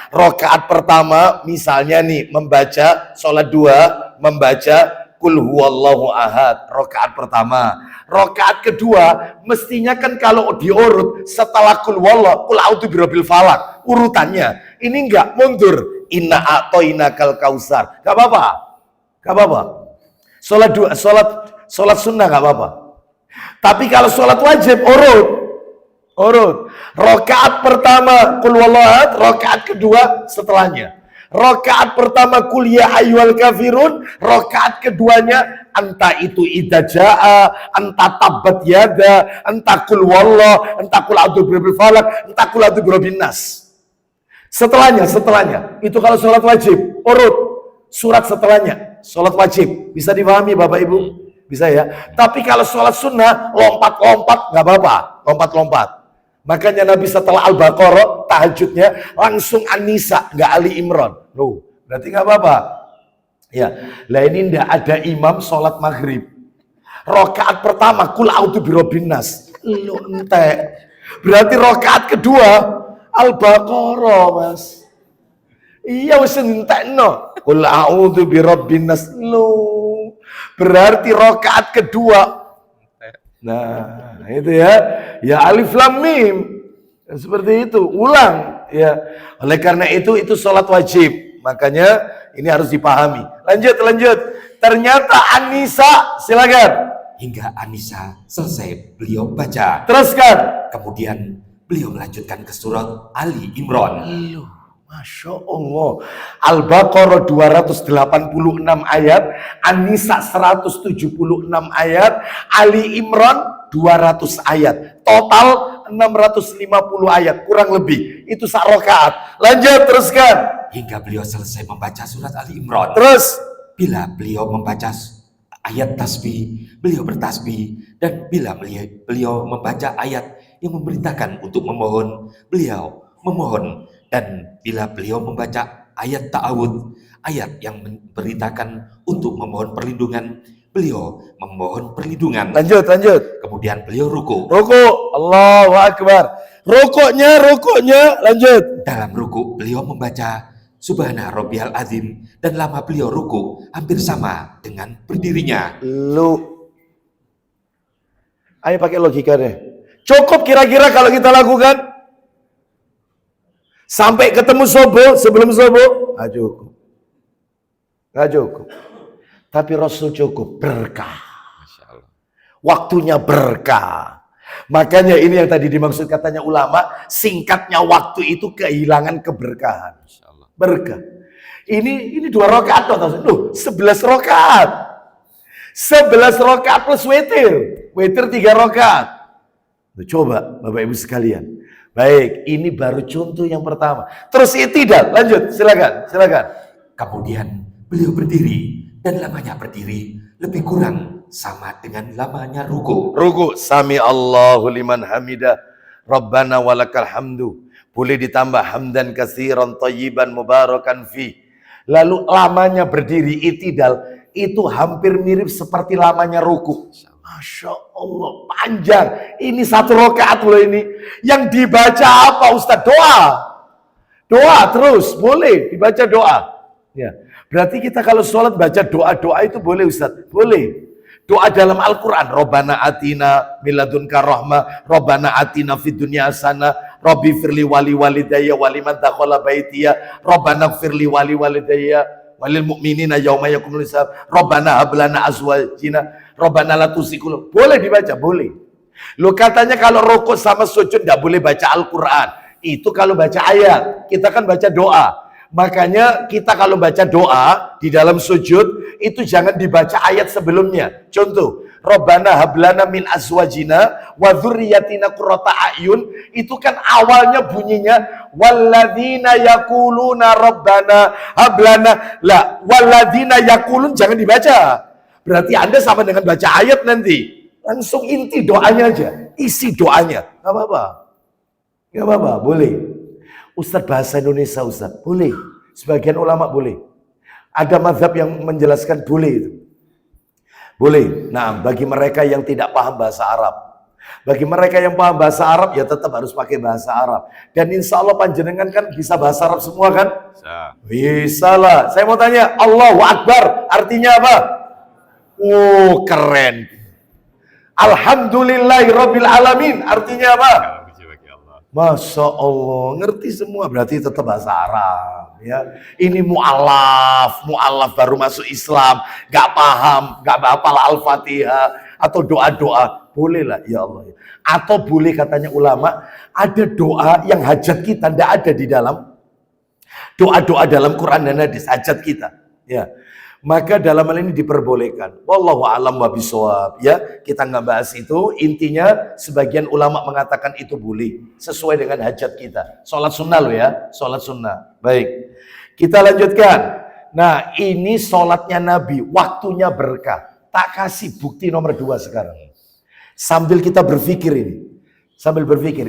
Rakaat pertama misalnya nih membaca sholat duha, membaca Qul huwallahu ahad, rakaat pertama. Rakaat kedua mestinya kan kalau diurut setelah Qul huwallahu, Qul a'udzu birabbil falaq, urutannya. Ini enggak, mundur. Inna a'tainakal kausar. Enggak apa-apa. Sholat dua, sholat sunnah enggak apa-apa. Tapi kalau sholat wajib urut. Rakaat pertama Qul huwallahu ahad, rakaat kedua setelahnya. Rakaat pertama Qul ya ayyuhal kafirun, rakaat keduanya entah itu idza jaa, entah tabbat yada, entah Qul huwallahu, entah Qul a'udzu birabbil falaq, entah Qul a'udzu birabbin nas. Setelahnya itu kalau sholat wajib urut, surat setelahnya sholat wajib. Bisa dipahami Bapak Ibu? Bisa ya. Tapi kalau sholat sunnah lompat nggak apa-apa, lompat. Makanya Nabi setelah Al-Baqarah tahajudnya langsung An-Nisa, nggak Ali Imran. Loh, berarti nggak apa-apa. Ya, lah ini ndak ada imam sholat maghrib. Rakaat pertama Qul a'udzu birabbin nas. Lu entek. Berarti rakaat kedua Al-Baqarah, Mas. Iya wis entekno. Qul a'udzu birabbin nas. Lu. Berarti rakaat kedua. Nah, itu ya. Ya alif lam mim. Seperti itu, ulang ya. Oleh karena itu sholat wajib. Makanya ini harus dipahami. Lanjut. Ternyata An-Nisa, silakan. Hingga An-Nisa selesai beliau baca. Teruskan. Kemudian beliau melanjutkan ke surat Ali Imran. Masya Allah. Al-Baqarah 286 ayat, An-Nisa 176 ayat, Ali Imran 200 ayat. Total 650 ayat, kurang lebih. Itu sak rakaat. Lanjut, teruskan. Hingga beliau selesai membaca surat Ali Imran. Terus. Bila beliau membaca ayat tasbih, beliau bertasbih. Dan bila beliau membaca ayat yang memerintahkan untuk memohon, beliau memohon. Dan bila beliau membaca ayat ta'awud, ayat yang memberitakan untuk memohon perlindungan, beliau memohon perlindungan. Lanjut. Kemudian beliau ruku. Ruku. Allahu Akbar. Rukuknya, lanjut. Dalam ruku beliau membaca Subhana Rabbiyal Azim, dan lama beliau ruku hampir sama dengan berdirinya. Ayo pakai logika deh. Cukup kira-kira kalau kita lakukan? Sampai ketemu subuh, sebelum subuh? Nggak cukup. Tapi Rasul cukup, berkah. Masya Allah. Waktunya berkah. Makanya ini yang tadi dimaksud katanya ulama, singkatnya waktu itu kehilangan keberkahan. Masya Allah. Berkah. Ini 2 rakaat loh, 11 rakaat. 11 rakaat plus witir. Witir 3 rakaat. Coba Bapak Ibu sekalian. Baik, ini baru contoh yang pertama. Terus i'tidal, lanjut, silakan. Kemudian beliau berdiri, dan lamanya berdiri lebih kurang sama dengan lamanya ruku. Ruku, sami Allahu liman hamidah, Rabbana walakal hamdu. Boleh ditambah hamdan katsiran thayyiban mubarakan fi. Lalu lamanya berdiri i'tidal itu hampir mirip seperti lamanya ruku. Masya Allah, panjang. Ini 1 rakaat loh ini. Yang dibaca apa Ustaz? Doa terus, boleh dibaca doa. Ya, berarti kita kalau sholat baca doa itu boleh Ustaz? Boleh. Doa dalam Al-Quran. Rabbana atina miladunka rahmah. Rabbana atina fid dunya hasanah. Rabbi firli wali walidayya waliman dakhala baitiya. Rabbana firli wali walidayya walil mu'minina yauma yaqumul hisab. Rabbana hablana azwajina. Rabbana la tusikul. Boleh dibaca, boleh. Lo katanya kalau rukuk sama sujud tidak boleh baca Al-Quran. Itu kalau baca ayat. Kita kan baca doa. Makanya kita kalau baca doa di dalam sujud itu jangan dibaca ayat sebelumnya. Contoh, Rabbana hablana min azwajina wa dzurriyyatina qurrata a'yun, itu kan awalnya bunyinya walladzina yaquluna rabbana hablana. Lah, walladzina yaqulun jangan dibaca. Berarti Anda sama dengan baca ayat nanti. Langsung inti doanya aja, isi doanya. Gak apa-apa, boleh. Ustadz bahasa Indonesia Ustadz, boleh. Sebagian ulama boleh. Ada mazhab yang menjelaskan boleh itu. Boleh. Nah, bagi mereka yang tidak paham bahasa Arab. Bagi mereka yang paham bahasa Arab, ya tetap harus pakai bahasa Arab. Dan insya Allah panjenengan kan bisa bahasa Arab semua kan? Bisa lah. Saya mau tanya, Allahu Akbar artinya apa? Oh, keren. Alhamdulillahirabbil alamin artinya apa? Masya Allah, ngerti semua, berarti tetap bahasa Arab ya. Ini mu'alaf baru masuk Islam, gak paham, gak hafal Al-Fatihah atau doa-doa, boleh lah ya Allah. Atau boleh katanya ulama, ada doa yang hajat kita tidak ada di dalam doa-doa dalam Quran dan hadis, hajat kita ya. Maka dalam hal ini diperbolehkan. Wallahu a'lam wa bishawab. Ya, kita nggak bahas itu. Intinya sebagian ulama mengatakan itu boleh sesuai dengan hajat kita. Sholat sunnah loh ya, sholat sunnah. Baik, kita lanjutkan. Nah, ini sholatnya Nabi, waktunya berkah. Tak kasih bukti nomor 2 sekarang. Sambil kita berpikir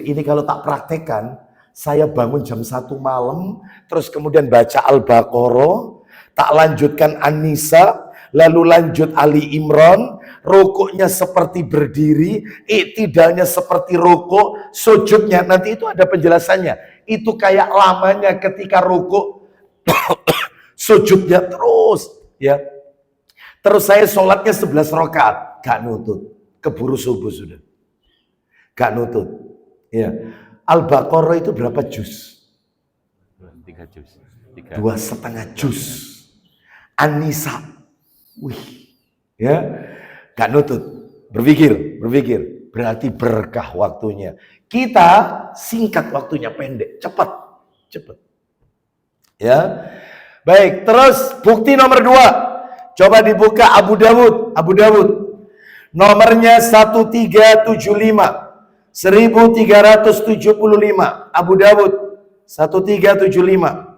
ini kalau tak praktekkan, saya bangun jam 1 malam, terus kemudian baca Al-Baqarah, tak lanjutkan An-Nisa, lalu lanjut Ali Imran, rukuknya seperti berdiri, i'tidalnya seperti rukuk, sujudnya nanti itu ada penjelasannya. Itu kayak lamanya ketika rukuk, sujudnya terus, ya. Terus saya sholatnya 11 rakaat, gak nutut, keburu subuh sudah, gak nutut, ya. Al-Baqarah itu berapa juz? 3 juz. 2,5 juz. An-Nisa, wih, ya, gak nutut, berpikir, berarti berkah waktunya. Kita singkat waktunya, pendek, cepat, ya. Baik, terus bukti nomor 2, coba dibuka Abu Dawud, nomornya 1375, Abu Dawud 1375.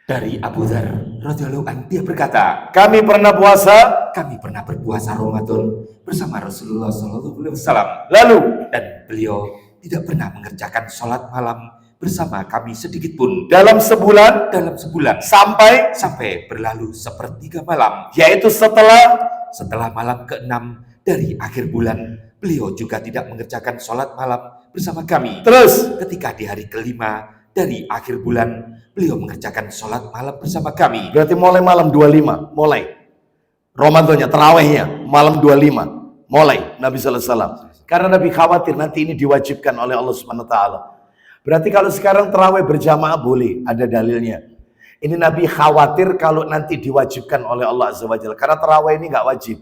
Dari Abu Dzar radhiyallahu anhu, dia berkata, kami pernah berpuasa Ramadan bersama Rasulullah SAW. Lalu dan beliau tidak pernah mengerjakan sholat malam bersama kami sedikit pun dalam sebulan dalam sebulan sampai berlalu sepertiga malam, yaitu setelah malam ke-6 dari akhir bulan. Beliau juga tidak mengerjakan sholat malam bersama kami. terus Ketika di hari ke-5 dari akhir bulan, beliau mengerjakan sholat malam bersama kami. berarti mulai malam 25 mulai Ramadannya, terawihnya malam 25 mulai Nabi sallallahu alaihi wasallam, karena Nabi khawatir nanti ini diwajibkan oleh Allah Subhanahu wa taala. Berarti kalau sekarang terawih berjamaah boleh, ada dalilnya. Ini Nabi khawatir kalau nanti diwajibkan oleh Allah Azza wa Jalla, karena terawih ini nggak wajib.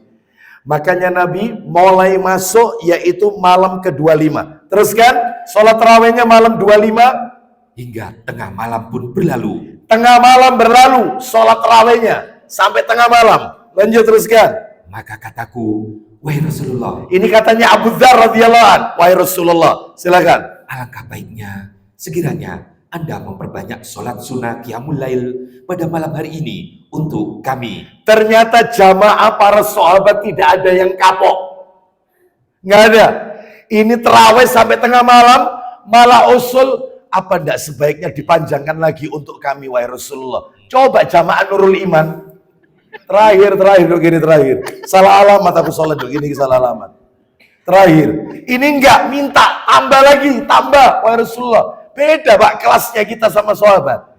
Makanya Nabi mulai masuk yaitu malam ke-25. Teruskan, sholat terawihnya malam 25 Hingga tengah malam pun berlalu. tengah malam berlalu, sholat terawihnya sampai tengah malam. Lanjut, teruskan. Maka kataku, wahai Rasulullah, Ini katanya Abu Dzar radhiyallahu an. Wahai Rasulullah, silakan. alangkah baiknya sekiranya Anda memperbanyak sholat sunnah qiyamul lail pada malam hari ini untuk kami. Ternyata jamaah para sahabat tidak ada yang kapok. Nggak ada. Ini terawih sampai tengah malam, malah usul, apa ndak sebaiknya dipanjangkan lagi untuk kami, wahai Rasulullah. Coba jamaah Nurul Iman. Terakhir, begini terakhir. Salah alamat aku sholat begini, salah alamat. Terakhir. Ini enggak, minta, tambah lagi, tambah, wahai Rasulullah. Beda Pak kelasnya kita sama sahabat.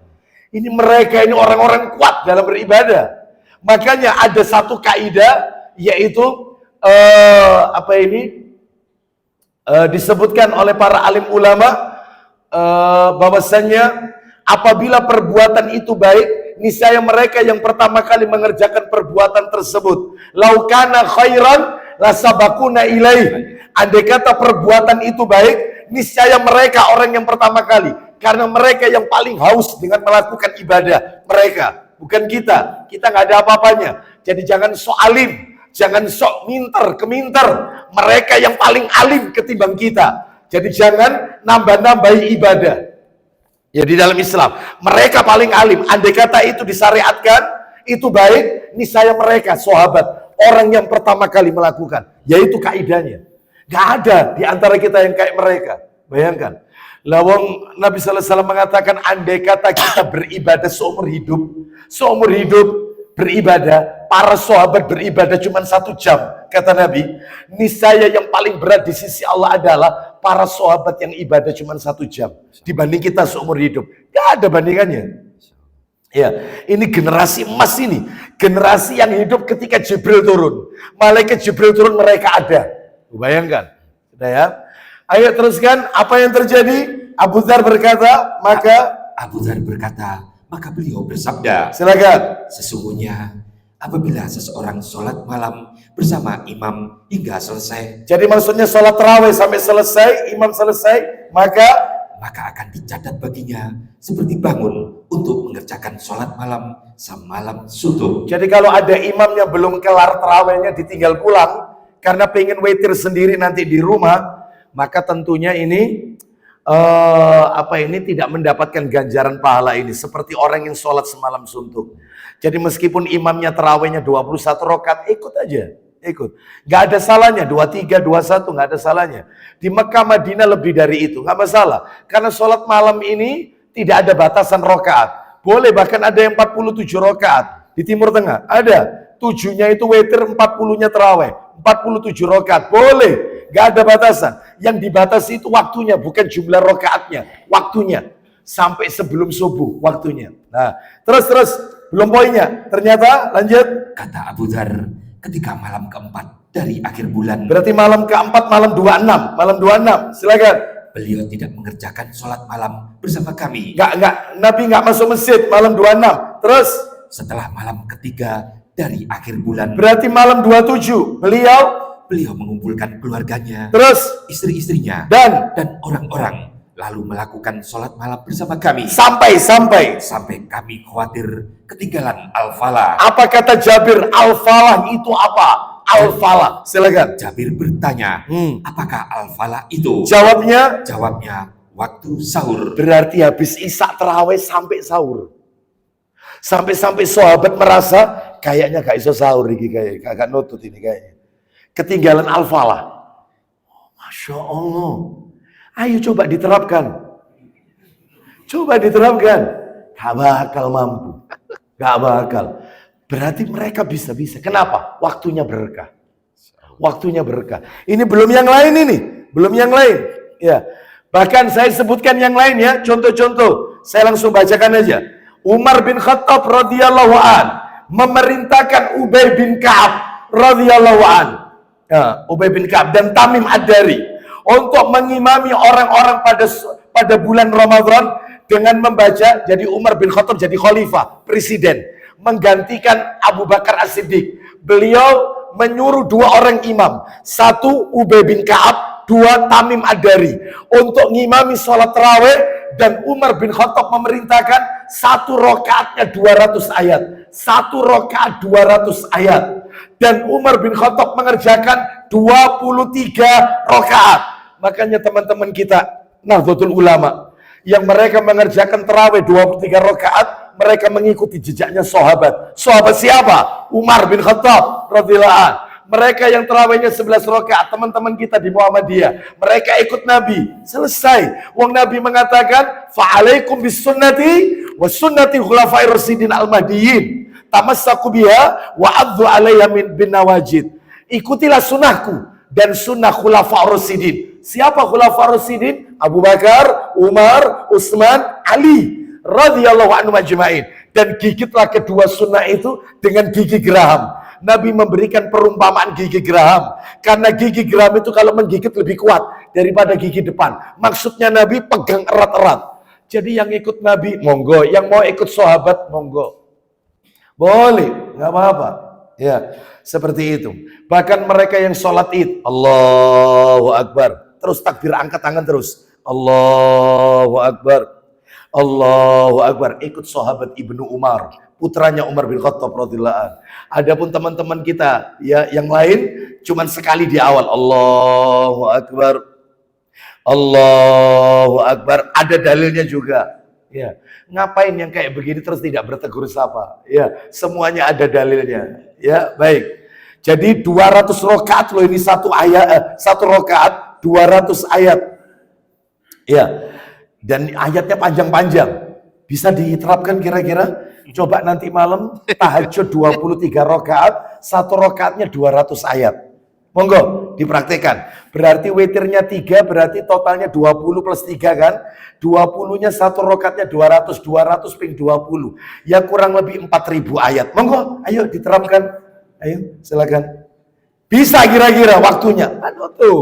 Ini mereka ini orang-orang kuat dalam beribadah. Makanya ada satu kaidah yaitu disebutkan oleh para alim ulama bahwasanya apabila perbuatan itu baik, niscaya mereka yang pertama kali mengerjakan perbuatan tersebut, laukana khairan lasabakuna ilaih. Andai kata perbuatan itu baik, niscaya mereka orang yang pertama kali, karena mereka yang paling haus dengan melakukan ibadah. Mereka, bukan kita. Kita nggak ada apa-apanya. Jadi jangan sok alim, jangan sok keminter. Mereka yang paling alim ketimbang kita. Jadi jangan nambah-nambahi ibadah. Ya, di dalam Islam, mereka paling alim. Andai kata itu disyariatkan, itu baik, niscaya mereka sahabat, orang yang pertama kali melakukan. Yaitu kaidahnya. Gak ada di antara kita yang kayak mereka. Bayangkan. Lawang Nabi sallallahu alaihi wasallam mengatakan, andai kata kita beribadah seumur hidup beribadah, para sahabat beribadah cuma 1 jam, kata Nabi, niscaya yang paling berat di sisi Allah adalah para sahabat yang ibadah cuma 1 jam dibanding kita seumur hidup. Gak ada bandingannya. Ya, ini generasi emas ini, generasi yang hidup ketika Jibril turun. Malaikat Jibril turun, mereka ada. Bayangkan, sudah ya. Ayo teruskan, apa yang terjadi? Abu Dzar berkata, maka beliau bersabda, silakan. sesungguhnya apabila seseorang sholat malam bersama imam hingga selesai, Jadi maksudnya sholat tarawih sampai selesai, imam selesai, maka akan dicatat baginya seperti bangun untuk mengerjakan sholat malam semalam suntuk. jadi kalau ada imam yang belum kelar tarawihnya ditinggal pulang karena pengen witir sendiri nanti di rumah, maka tentunya ini tidak mendapatkan ganjaran pahala ini seperti orang yang sholat semalam suntuk. Jadi meskipun imamnya tarawihnya 21 rakaat, ikut aja, ikut. Gak ada salahnya 23, 21, gak ada salahnya. Di Mekah Madinah lebih dari itu, gak masalah. Karena sholat malam ini tidak ada batasan rakaat. Boleh bahkan ada yang 47 rakaat di Timur Tengah, ada. 7-nya itu witir, 40-nya tarawih, 47 rakaat, boleh, gak ada batasan. Yang dibatasi itu waktunya, bukan jumlah rakaatnya, waktunya. Sampai sebelum subuh waktunya. Nah, terus, belum poinnya. Ternyata, lanjut. Kata Abu Dzar, ketika malam keempat dari akhir bulan, Berarti malam keempat, malam 26, silakan. beliau tidak mengerjakan sholat malam bersama kami. Nabi nggak masuk masjid malam 26. Terus, Setelah malam ketiga dari akhir bulan, berarti malam 27, beliau mengumpulkan keluarganya, terus, istri-istrinya, dan orang-orang, lalu melakukan sholat malam bersama kami. sampai. Sampai kami khawatir ketinggalan al-falah. Apa kata Jabir? Al-falah itu apa? Al-falah, silakan. Jabir bertanya, apakah al-falah itu? Jawabnya, Waktu sahur. berarti habis isya terawih sampai sahur. Sampai sahabat merasa kayaknya gak iso sahur ini, kayak gak nutut ini kayaknya. Ketinggalan al-falah. Masya Allah. Ayo coba diterapkan. Coba diterapkan. Gak bakal mampu. Gak bakal. Berarti mereka bisa-bisa. Kenapa? Waktunya berkah. Waktunya berkah. Ini belum yang lain ini. Belum yang lain. Ya. Bahkan saya sebutkan yang lain ya. Contoh-contoh. Saya langsung bacakan aja. Umar bin Khattab radhiyallahu an memerintahkan Ubay bin Ka'ab radhiyallahu an. Ya, Ubay bin Ka'ab dan Tamim Ad-Dari untuk mengimami orang-orang pada bulan Ramadan dengan membaca. Jadi Umar bin Khattab jadi khalifah, presiden, menggantikan Abu Bakar As-Siddiq. Beliau menyuruh 2 orang imam, 1 Ubay bin Ka'ab, 2 Tamim Ad-Dari untuk ngimami sholat tarawih, dan Umar bin Khattab memerintahkan 1 rakaatnya 200 ayat, 1 rakaat 200 ayat, dan Umar bin Khattab mengerjakan 23 rakaat. Makanya teman-teman kita Nahdlatul Ulama yang mereka mengerjakan tarawih 23 rakaat, mereka mengikuti jejaknya sahabat. Sahabat siapa? Umar bin Khattab radhiyallahu anhu. Mereka yang tarawihnya 11 rakaat, teman-teman kita di Muhammadiyah, mereka ikut Nabi. Selesai. Wong Nabi mengatakan, "Fa'alaikum bisunnati wa sunnati khulafair rasyidin al-mahdiyyin. Tamassaku biha wa 'addu 'alayha bin nawajid." Ikutilah sunnahku dan sunnah khulafair rasyidin. Siapa khulafair rasyidin? Abu Bakar, Umar, Utsman, Ali radhiyallahu anhum ajma'in. Dan gigitlah kedua sunnah itu dengan gigi geraham. Nabi memberikan perumpamaan gigi geraham. Karena gigi geraham itu kalau menggigit lebih kuat daripada gigi depan. Maksudnya Nabi pegang erat-erat. Jadi yang ikut Nabi, monggo. Yang mau ikut sahabat, monggo. Boleh, nggak apa-apa. Ya, seperti itu. Bahkan mereka yang sholat id, Allahu Akbar. Terus takbir, angkat tangan terus. Allahu Akbar. Allahu Akbar. Ikut sahabat Ibnu Umar, putranya Umar bin Khattab radhiyallahu anhu. Adapun teman-teman kita ya yang lain cuman sekali di awal, Allahu Akbar. Allahu Akbar. Ada dalilnya juga. Ya. Ngapain yang kayak begini terus tidak bertegur sapa? Ya, semuanya ada dalilnya. Ya, baik. Jadi 200 rakaat loh ini, satu rakaat 200 ayat. Ya. Dan ayatnya panjang-panjang. Bisa diterapkan kira-kira? Coba nanti malam tahajud 23 rakaat, 1 rakaatnya 200 ayat. Monggo dipraktekkan. Berarti witirnya 3, berarti totalnya 20 plus 3 kan? 20-nya 1 rakaatnya 200, 200 ping 20. Ya kurang lebih 4.000 ayat. Monggo, ayo diterapkan. Ayo, silakan. Bisa kira-kira waktunya. Aduh tuh.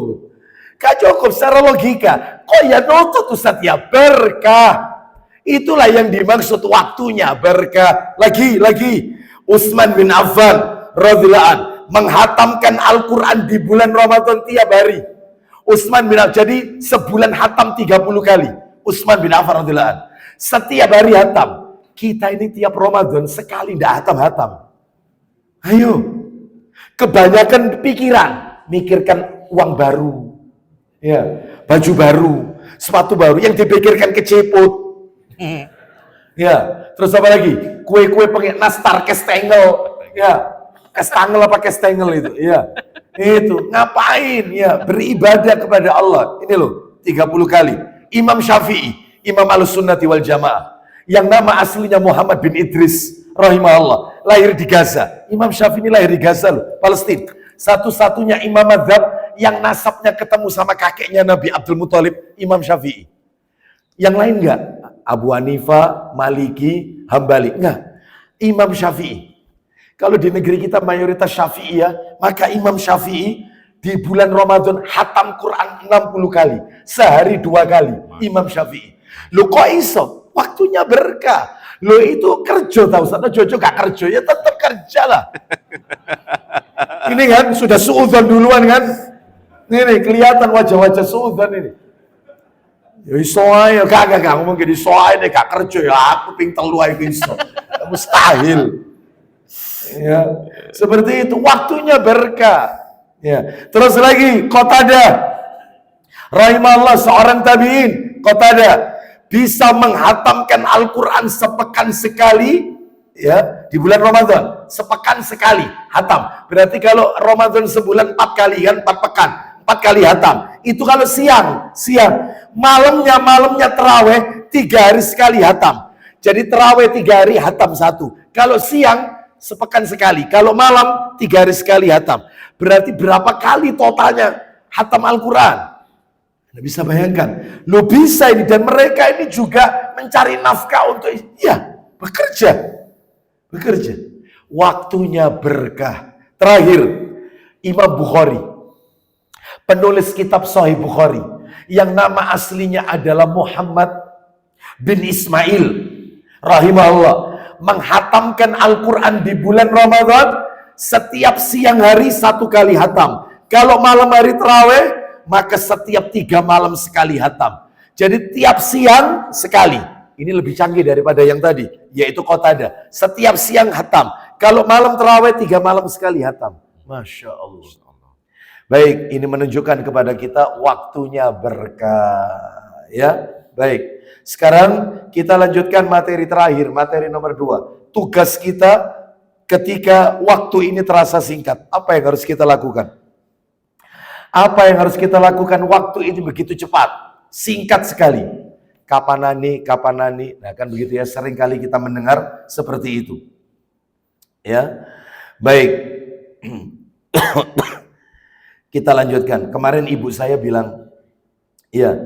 Gak cukup secara logika. Kok ya nutut Ustaz ya? Berkah. Itulah yang dimaksud waktunya berkah. Lagi. Utsman bin Affan radhiyallahu anhu menghatamkan Al-Quran di bulan Ramadan tiap hari. Utsman bin Affan, jadi sebulan hatam 30 kali. Utsman bin Affan radhiyallahu anhu. Setiap hari hatam. Kita ini tiap Ramadan sekali tidak hatam-hatam. Ayo. Kebanyakan pikiran. Mikirkan uang baru. Ya, baju baru, sepatu baru, yang dipikirkan keceput. Ya, terus apa lagi? Kue-kue pengen nastar kestengel. Ya, kestangel apa kestengel itu? Ya, itu ngapain? Ya, beribadah kepada Allah. Ini loh, 30 kali. Imam Syafi'i, Imam Ahlussunnati wal Jamaah, yang nama aslinya Muhammad bin Idris, rahimahullah, lahir di Gaza. Imam Syafi'i ini lahir di Gaza loh, Palestina. Satu-satunya imam mazhab yang nasabnya ketemu sama kakeknya Nabi Abdul Muthalib, Imam Syafi'i. Yang lain enggak? Abu Hanifah, Maliki, Hambali. Enggak. Imam Syafi'i. Kalau di negeri kita mayoritas Syafi'iyah, maka Imam Syafi'i di bulan Ramadan hatam Quran 60 kali. Sehari 2 kali. Imam Syafi'i. Loh kok iso? Waktunya berkah. Loh itu kerja tau Ustaz. Jojo gak kerja, ya tetap kerja lah. Ini kan sudah suudzon duluan kan. Ini kelihatan wajah-wajah suudzon ini. Ya iso ae, gak ngomong gini, iso ae nek gak kerja ya aku ping telu ae iso. Mustahil. Ya, seperti itu waktunya berkah. Ya. Terus lagi Qatadah rahimahullah, seorang tabi'in, Qatadah bisa menghatamkan Al-Quran sepekan sekali. Ya, di bulan Ramadan sepekan sekali hatam. Berarti kalau Ramadan sebulan 4 kali kan, 4 pekan, 4 kali hatam. Itu kalau siang, malamnya taraweh 3 hari sekali hatam. Jadi terawih 3 hari hatam 1. Kalau siang sepekan sekali. Kalau malam 3 hari sekali hatam. Berarti berapa kali totalnya hatam Al-Quran? Anda bisa bayangkan. Lo bisa ini. Dan mereka ini juga mencari nafkah untuk bekerja. Waktunya berkah. Terakhir, Imam Bukhari, penulis kitab Sahih Bukhari, yang nama aslinya adalah Muhammad bin Ismail rahimahullah, menghatamkan Al-Quran di bulan Ramadan. Setiap siang hari 1 kali hatam. Kalau malam hari terawih, maka setiap 3 malam sekali hatam. Jadi tiap siang sekali. Ini lebih canggih daripada yang tadi, yaitu Qatadah. Setiap siang hatam. Kalau malam terawih 3 malam sekali hatam. Masya Allah. Baik, ini menunjukkan kepada kita waktunya berkah. Ya, baik. Sekarang kita lanjutkan materi terakhir, materi nomor 2. Tugas kita ketika waktu ini terasa singkat. Apa yang harus kita lakukan? Apa yang harus kita lakukan? Waktu ini begitu cepat, singkat sekali. Kapan nani? Nah kan begitu ya, sering kali kita mendengar seperti itu. Ya, baik. Kita lanjutkan. Kemarin ibu saya bilang, ya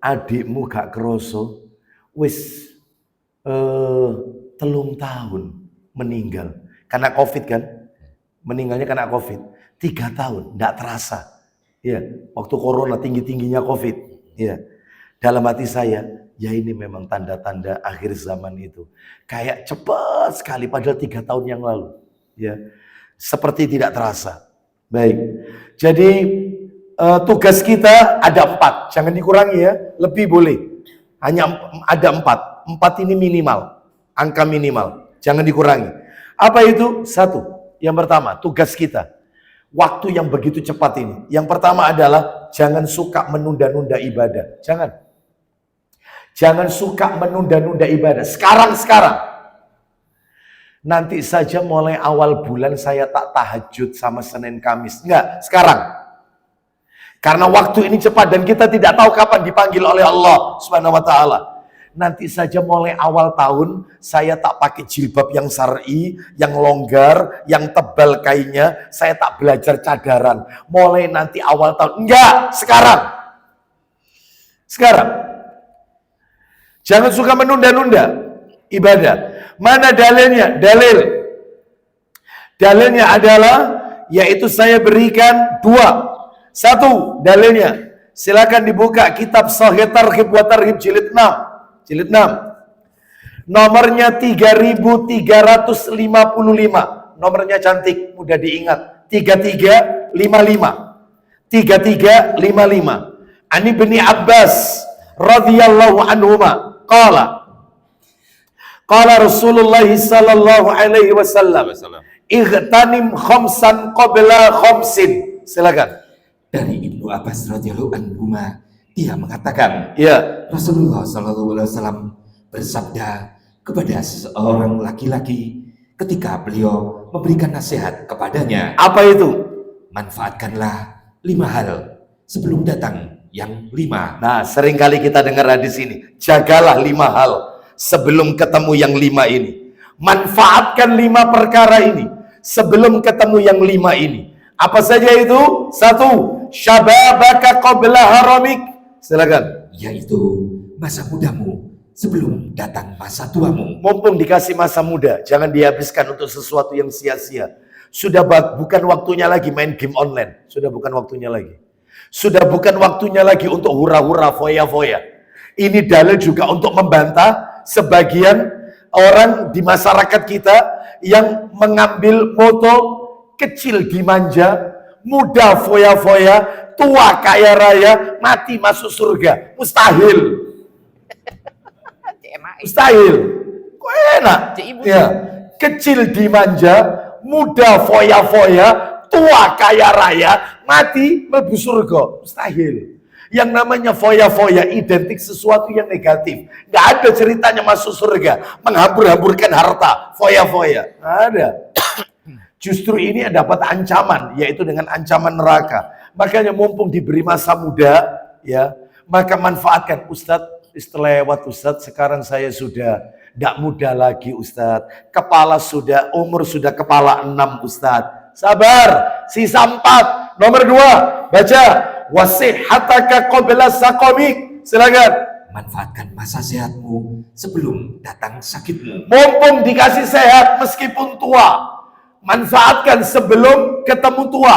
adikmu gak keroso, wis 3 tahun meninggal. Karena COVID kan, meninggalnya karena COVID. 3 tahun, gak terasa. Ya, waktu corona tinggi-tingginya COVID. Ya, dalam hati saya, ya ini memang tanda-tanda akhir zaman itu. Kayak cepat sekali, padahal 3 tahun yang lalu. Ya, seperti tidak terasa. Baik, jadi tugas kita ada 4, jangan dikurangi ya, lebih boleh. Hanya ada 4 ini minimal, angka minimal, jangan dikurangi. Apa itu? 1, yang pertama, tugas kita. Waktu yang begitu cepat ini. Yang pertama adalah jangan suka menunda-nunda ibadah. Jangan suka menunda-nunda ibadah. Sekarang. Nanti saja mulai awal bulan saya tak tahajud sama Senin Kamis. Enggak, sekarang. Karena waktu ini cepat dan kita tidak tahu kapan dipanggil oleh Allah Subhanahu wa taala. Nanti saja mulai awal tahun saya tak pakai jilbab yang syar'i, yang longgar, yang tebal kainnya, saya tak belajar cadaran. Mulai nanti awal tahun. Enggak, sekarang. Jangan suka menunda-nunda ibadah. Mana dalilnya? Dalilnya adalah, yaitu saya berikan 2. 1 dalilnya, silakan dibuka kitab Sahih Targhib wa Tarhib jilid 6. Nomornya 3355. Nomornya cantik, mudah diingat. 3355. Ani bin Abbas radhiyallahu anhuma qala Rasulullah sallallahu alaihi wasallam, "Ightanim khamsan qabla khamsin." Silakan. Dari Ibnu Abbas radhiyallahu anhuma, dia mengatakan, Ya, Rasulullah sallallahu alaihi wasallam bersabda kepada seseorang laki-laki ketika beliau memberikan nasihat kepadanya, apa itu? manfaatkanlah 5 hal sebelum datang yang 5. Nah, seringkali kita dengar hadis ini. Jagalah 5 hal sebelum ketemu yang 5 ini. Manfaatkan 5 perkara ini sebelum ketemu yang 5 ini. Apa saja itu? 1, syababaka qabla haramik. Silakan. Yaitu masa mudamu sebelum datang masa tuamu. Mumpung dikasih masa muda, jangan dihabiskan untuk sesuatu yang sia-sia. Sudah bukan waktunya lagi main game online. Sudah bukan waktunya lagi. Sudah bukan waktunya lagi untuk hura-hura, foya-foya. Ini dalil juga untuk membantah sebagian orang di masyarakat kita yang mengambil moto kecil dimanja, muda foya-foya, tua kaya raya, mati masuk surga. Mustahil. Mustahil. Kok enak? Ya. Kecil dimanja, muda foya-foya, tua kaya raya, mati mlebu surga. Mustahil. Yang namanya foya-foya identik sesuatu yang negatif. Nggak ada ceritanya masuk surga, menghambur-hamburkan harta, foya-foya. Nggak ada. Justru ini dapat ancaman, yaitu dengan ancaman neraka. Makanya mumpung diberi masa muda, ya, maka manfaatkan. Ustadz, lewat Ustadz, sekarang saya sudah tidak muda lagi Ustadz. Umur sudah kepala 6 Ustadz. Sabar, sisa 4. Nomor 2, baca. Wasihataka qabla saqamik. Silakan. Manfaatkan masa sehatmu sebelum datang sakitmu. Mumpung dikasih sehat meskipun tua. Manfaatkan sebelum ketemu tua.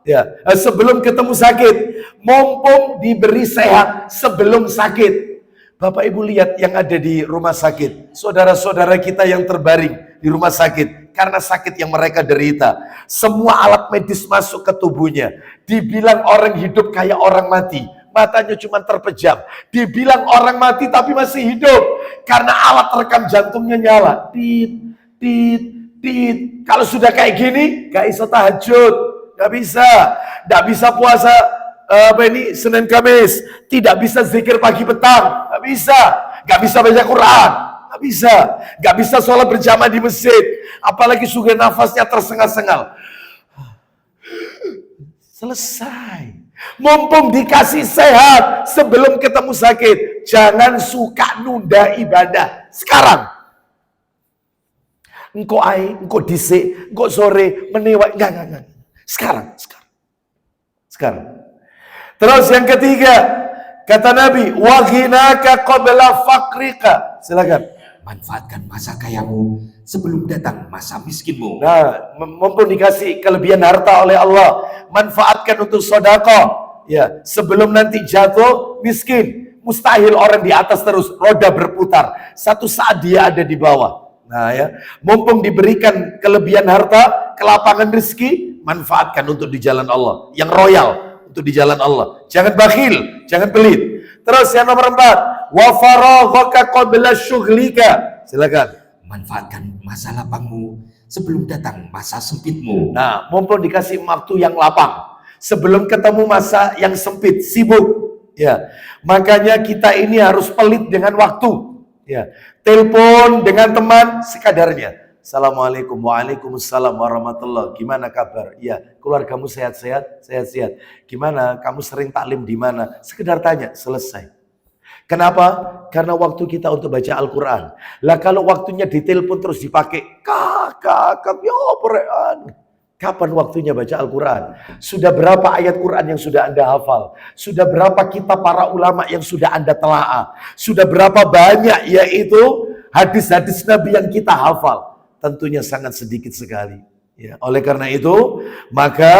Ya, sebelum ketemu sakit. Mumpung diberi sehat sebelum sakit. Bapak Ibu lihat yang ada di rumah sakit. Saudara-saudara kita yang terbaring di rumah sakit. Karena sakit yang mereka derita. Semua alat medis masuk ke tubuhnya. Dibilang orang hidup kayak orang mati. Matanya cuma terpejam. Dibilang orang mati tapi masih hidup. Karena alat rekam jantungnya nyala. Tit, tit, tit. Kalau sudah kayak gini, gak bisa tahajud. Gak bisa. Gak bisa puasa Senin Kamis. Tidak bisa zikir pagi petang. Gak bisa. Gak bisa baca Quran. Gak bisa. Gak bisa sholat berjamaah di masjid. Apalagi sudah nafasnya tersengal-sengal. Selesai. Mumpung dikasih sehat sebelum ketemu sakit. Jangan suka nunda ibadah. Sekarang. Engkau disik, engkau sore, menewak. Enggak. Sekarang. Terus yang ketiga. Kata Nabi. Waghinaka qabla fakrika. Silakan. Manfaatkan masa kayamu sebelum datang masa miskinmu. Nah, mumpung dikasih kelebihan harta oleh Allah, manfaatkan untuk sedekah. Ya, sebelum nanti jatuh miskin. Mustahil orang di atas terus, roda berputar. Satu saat dia ada di bawah. Nah ya, mumpung diberikan kelebihan harta, kelapangan rezeki, manfaatkan untuk di jalan Allah. Yang royal untuk di jalan Allah. Jangan bakhil, jangan pelit. Terus yang nomor 4, wa faraghaka qabla syughlika. Silakan. Manfaatkan masa lapangmu sebelum datang masa sempitmu. Nah, mumpung dikasih waktu yang lapang sebelum ketemu masa yang sempit, sibuk. Ya, makanya kita ini harus pelit dengan waktu. Ya, telepon dengan teman sekadarnya. Assalamualaikum, waalaikumsalam warahmatullah. Gimana kabar? Ya, keluargamu sehat-sehat? Sehat-sehat. Gimana? Kamu sering taklim di mana? Sekedar tanya, selesai. Kenapa? Karena waktu kita untuk baca Al-Quran. Lah kalau waktunya ditelepon terus dipakai, kapan waktunya baca Al-Quran? Sudah berapa ayat Quran yang sudah Anda hafal? Sudah berapa kitab para ulama yang sudah Anda telaah? Sudah berapa banyak yaitu hadis-hadis Nabi yang kita hafal? Tentunya sangat sedikit sekali. Ya, oleh karena itu, maka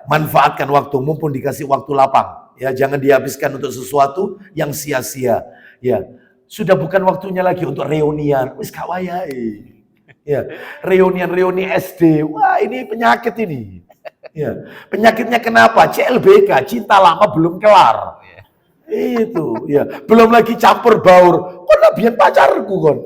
manfaatkan waktu mumpung dikasih waktu lapang. Ya, jangan dihabiskan untuk sesuatu yang sia-sia. Ya, sudah bukan waktunya lagi untuk reunian. Wis gak wayahe. Ya, reuni SD. Wah, ini penyakit ini. Ya, penyakitnya kenapa? CLBK, cinta lama belum kelar. Itu, ya. Belum lagi campur baur. Kok nabian pacarku kon?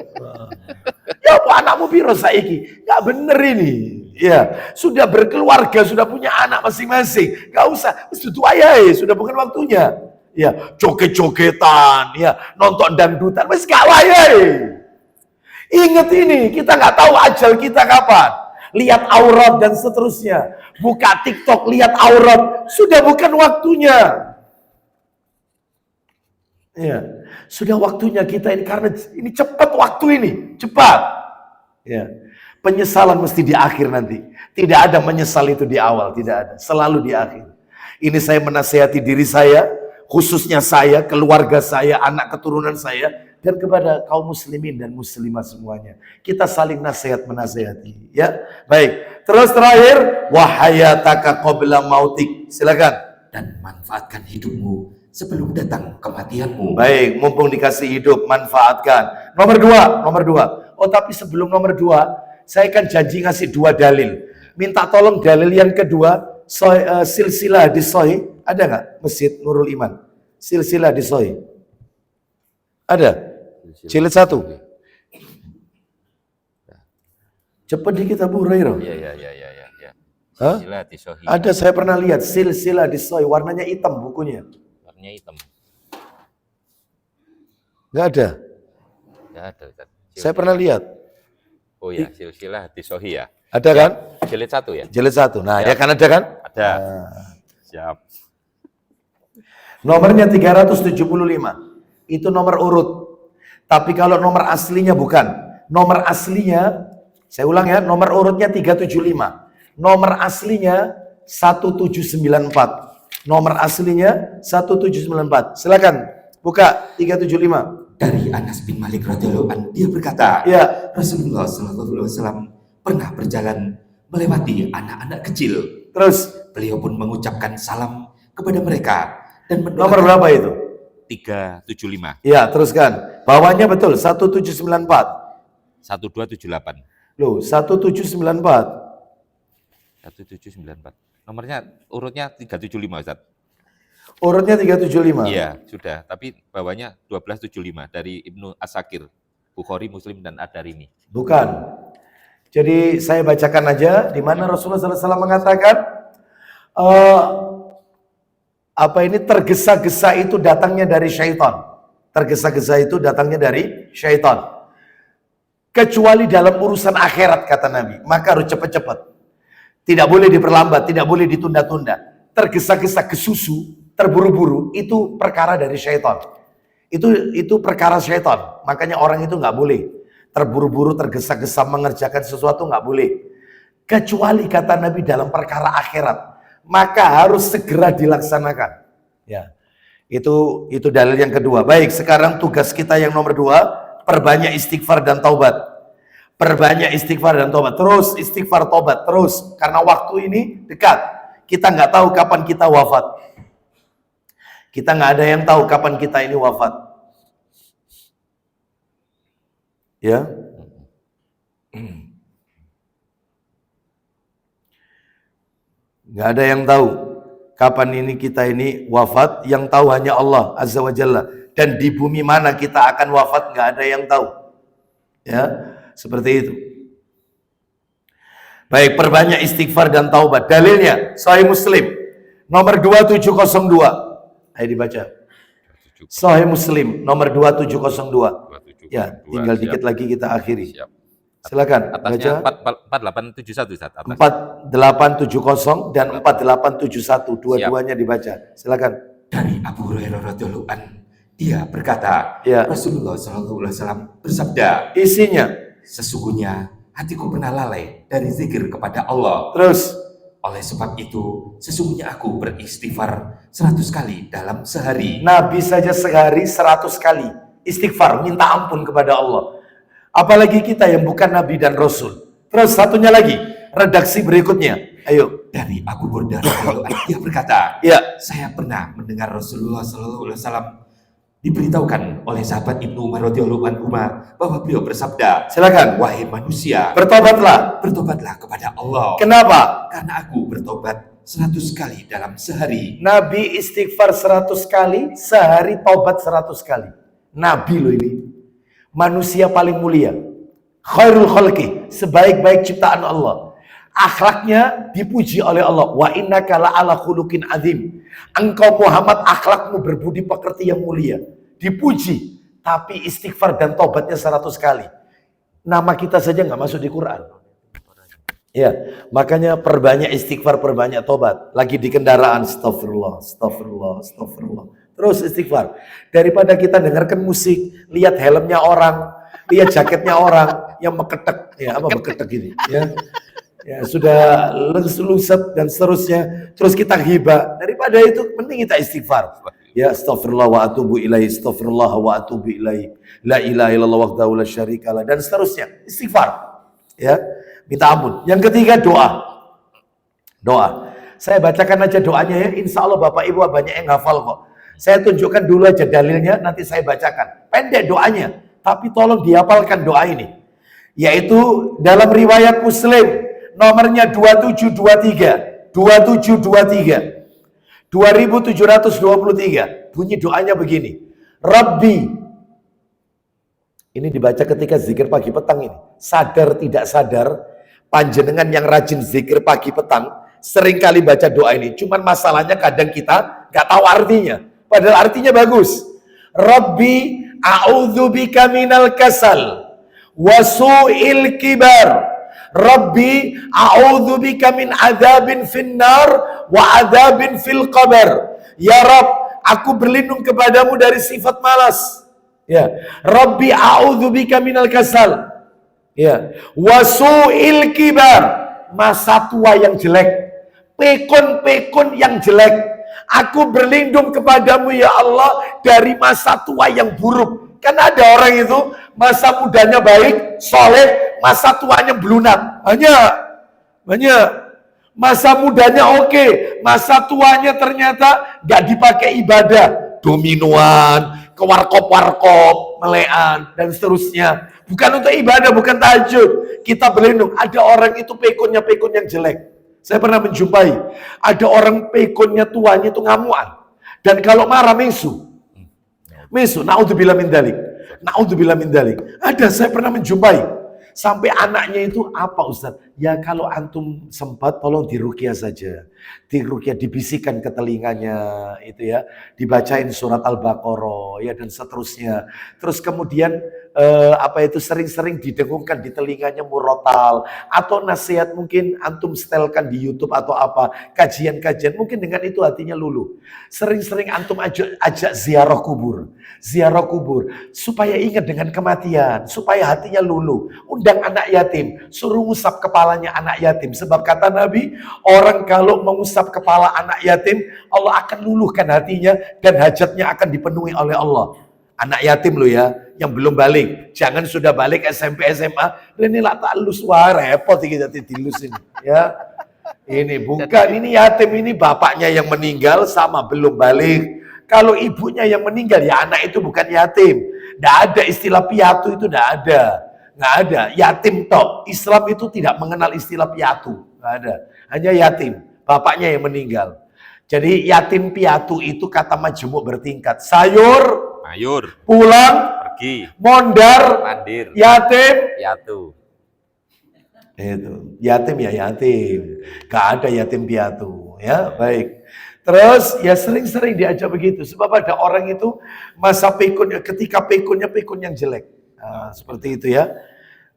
Ya apa anakmu piro saiki? Gak bener ini. Ya, sudah berkeluarga, sudah punya anak masing-masing. Gak usah, sudah ayahe, sudah bukan waktunya. Ya, joget-jogetan, ya, nonton dangdutan, wis gak wayahe. Ingat ini, kita nggak tahu ajal kita kapan. Lihat aurat dan seterusnya. Buka TikTok, lihat aurat. Sudah bukan waktunya. Ya, sudah waktunya kita ini, karena ini cepat waktu ini, cepat. Ya, penyesalan mesti di akhir nanti. Tidak ada menyesal itu di awal, tidak ada. Selalu di akhir. Ini saya menasihati diri saya, khususnya saya, keluarga saya, anak keturunan saya, dan kepada kaum muslimin dan muslimah semuanya. Kita saling nasihat menasihati. Ya, baik. Terus terakhir, wahayataka qabla mautik. Silakan. Dan manfaatkan hidupmu sebelum datang kematianmu. Baik, mumpung dikasih hidup, manfaatkan. Nomor dua. Oh, tapi sebelum nomor 2, saya kan janji ngasih 2 dalil. Minta tolong dalil yang kedua, silsilah di Sahih. Ada nggak Masjid Nurul Iman? Silsilah di Sahih. Ada? Jilid 1. Cepat dikit Abu Hurairah. Iya. Hah? Silsilah di Sahih. Ada, saya pernah lihat silsilah di Sahih, warnanya hitam bukunya. Warnanya hitam. Nggak ada. Enggak ada, Ustaz. Saya pernah lihat. Oh ya, silsilah di Sahih ya. Ada kan? Jilid 1 ya? Jilid 1. Nah, Ya. ya kan ada kan? Ada. Siap. Nomornya 375. itu nomor urut. Tapi kalau nomor aslinya bukan. Nomor aslinya, saya ulang ya, nomor urutnya 375. Nomor aslinya 1794. Nomor aslinya 1794. Silakan buka 375. Dari Anas bin Malik radhiyallahu anhu, dia berkata, Ya. Rasulullah sallallahu alaihi wasallam pernah berjalan melewati anak-anak kecil. Terus Beliau pun mengucapkan salam kepada mereka dan nomor mendoakan. berapa itu? 375. Ya, teruskan. Bawahnya betul 1794. 1278. Loh, 1794. 1794. Nomornya urutnya 375, Ustaz. Urutnya 375. Iya, sudah. Tapi bawahnya 1275 dari Ibnu Asakir, Bukhari, Muslim, dan Ad-Darimi. Bukan. Jadi saya bacakan aja di mana Rasulullah SAW mengatakan tergesa-gesa itu datangnya dari syaitan. Tergesa-gesa itu datangnya dari syaitan. Kecuali dalam urusan akhirat kata Nabi, maka harus cepat-cepat. Tidak boleh diperlambat, tidak boleh ditunda-tunda. Tergesa-gesa, kesusu, terburu-buru itu perkara dari syaitan. Itu perkara syaitan. Makanya orang itu nggak boleh terburu-buru, tergesa-gesa mengerjakan sesuatu, nggak boleh. Kecuali kata Nabi dalam perkara akhirat, maka harus segera dilaksanakan. Ya, itu dalil yang kedua. Baik, sekarang tugas kita yang nomor 2, perbanyak istighfar dan taubat. Perbanyak istighfar dan taubat. Terus istighfar, taubat terus. Karena waktu ini dekat. Kita nggak tahu kapan kita wafat. Kita nggak ada yang tahu kapan kita ini wafat. Ya. Nggak ada yang tahu kapan ini kita ini wafat. Yang tahu hanya Allah Azza wa Jalla. Dan di bumi mana kita akan wafat nggak ada yang tahu. Ya, seperti itu. Baik, perbanyak istighfar dan taubat. Dalilnya Sahih Muslim nomor 2702. Ayo dibaca. Sahih Muslim nomor 2702. Ya, tinggal dikit lagi kita akhiri. Silakan Atasnya baca. 4871, Ustaz. Atas. 4870 dan 4871 dua-duanya dibaca. Silakan. Dari Abu Hurairah radhiyallahu anhu, dia berkata, Ya. Rasulullah sallallahu alaihi wasallam bersabda, Isinya. sesungguhnya hatiku pernah lalai dari zikir kepada Allah. Terus Oleh sebab itu, sesungguhnya aku beristighfar 100 kali dalam sehari. Nabi saja sehari 100 kali istighfar, minta ampun kepada Allah. Apalagi kita yang bukan Nabi dan Rasul. Terus satunya lagi, redaksi berikutnya. Ayo. Dari Abu Burdah radhiyallahu anhu, dia berkata, Ya. saya pernah mendengar Rasulullah sallallahu alaihi wasallam diberitahukan oleh sahabat Ibnu Umar radhiyallahu anhu bahwa beliau bersabda, Silakan. wahai manusia, Bertobatlah. bertobatlah kepada Allah. Kenapa? Karena aku bertobat 100 kali dalam sehari. Nabi istighfar 100 kali, sehari tobat 100 kali. Nabi loh ini. Manusia paling mulia. Khairul khalqi, sebaik-baik ciptaan Allah. Akhlaknya dipuji oleh Allah. Wa innaka la'ala khuluqin azim. Engkau Muhammad akhlakmu berbudi pekerti yang mulia. Dipuji. Tapi istighfar dan tobatnya 100 kali. Nama kita saja nggak masuk di Quran. Ya, makanya perbanyak istighfar, perbanyak tobat. Lagi di kendaraan, astagfirullah, astagfirullah, astagfirullah. Terus istighfar. Daripada kita dengarkan musik, lihat helmnya orang, lihat jaketnya orang yang meketek, ya apa meketek gini, ya. Ya sudah luset dan seterusnya. Terus kita hibah. Daripada itu mending kita istighfar. Ya astagfirullah wa atubu ilaihi, astagfirullah wa atubu ilaihi. La ilaha illallah wahdahu la syarikalah dan seterusnya. Istighfar. Ya. Minta ampun. Yang ketiga doa. Doa. Saya bacakan aja doanya ya. Insya Allah Bapak Ibu banyak yang hafal kok. Saya tunjukkan dulu aja dalilnya, nanti saya bacakan. Pendek doanya, tapi tolong dihafalkan doa ini. Yaitu dalam riwayat Muslim, nomornya 2723. 2723. 2723. Bunyi doanya begini. Rabbi. Ini dibaca ketika zikir pagi petang ini. Sadar tidak sadar, panjenengan yang rajin zikir pagi petang, sering kali baca doa ini. Cuman masalahnya kadang kita gak tahu artinya. Padahal artinya bagus. Rabbi a'udzubika minal kasal wa su'il kibar. Rabbi a'udzubika min adzabin finnar wa adzabin fil qabr. Ya Rabb, aku berlindung kepadamu dari sifat malas. Ya, Rabbi a'udzubika minal kasal. Ya, wasu'il kibar, masa tua yang jelek, pekun-pekun yang jelek. Aku berlindung kepadamu ya Allah dari masa tua yang buruk. Kan ada orang itu masa mudanya baik, soleh, masa tuanya belunak. Banyak. Masa mudanya oke, masa tuanya ternyata gak dipakai ibadah. Dominoan, ke warkop-warkop, melean, dan seterusnya. Bukan untuk ibadah, bukan tahajud. Kita berlindung. Ada orang itu pekunnya pekun yang jelek. Saya pernah menjumpai. Ada orang pekunnya tuanya itu ngamuan. Dan kalau marah mesu. Naudzubillah min dzalik. Naudzubillah min dzalik. Ada, saya pernah menjumpai. Sampai anaknya itu apa Ustaz? Ya kalau antum sempat tolong diruqyah saja. Diruqyah, dibisikkan ke telinganya itu ya, dibacain surat Al-Baqarah ya dan seterusnya. Terus kemudian sering-sering didengungkan di telinganya murotal atau nasihat mungkin antum setelkan di YouTube atau apa, kajian-kajian, mungkin dengan itu hatinya luluh. Sering-sering antum ajak ziarah kubur supaya ingat dengan kematian, supaya hatinya luluh. Undang anak yatim, suruh ngusap kepalanya anak yatim, sebab kata Nabi, orang kalau mengusap kepala anak yatim, Allah akan luluhkan hatinya dan hajatnya akan dipenuhi oleh Allah. Anak yatim lo ya, yang belum balik. Jangan sudah balik SMP, SMA. Ini lah tak lulus, wah repot kita dilus ini. Ya. Ini bukan, ini yatim, ini bapaknya yang meninggal sama belum balik. Kalau ibunya yang meninggal, ya anak itu bukan yatim. Nggak ada istilah piatu itu, nggak ada. Nggak ada, yatim tok. Islam itu tidak mengenal istilah piatu. Nggak ada, hanya yatim. Bapaknya yang meninggal. Jadi yatim piatu itu kata majemuk bertingkat. Sayur, mayur, pulang, pergi, mondar, mandir, yatim, piatu. itu yatim ya yatim, gak ada yatim piatu ya. Baik, terus ya sering-sering diajak begitu sebab ada orang itu masa pekunnya, ketika pekunnya pekun yang jelek, nah, seperti itu ya.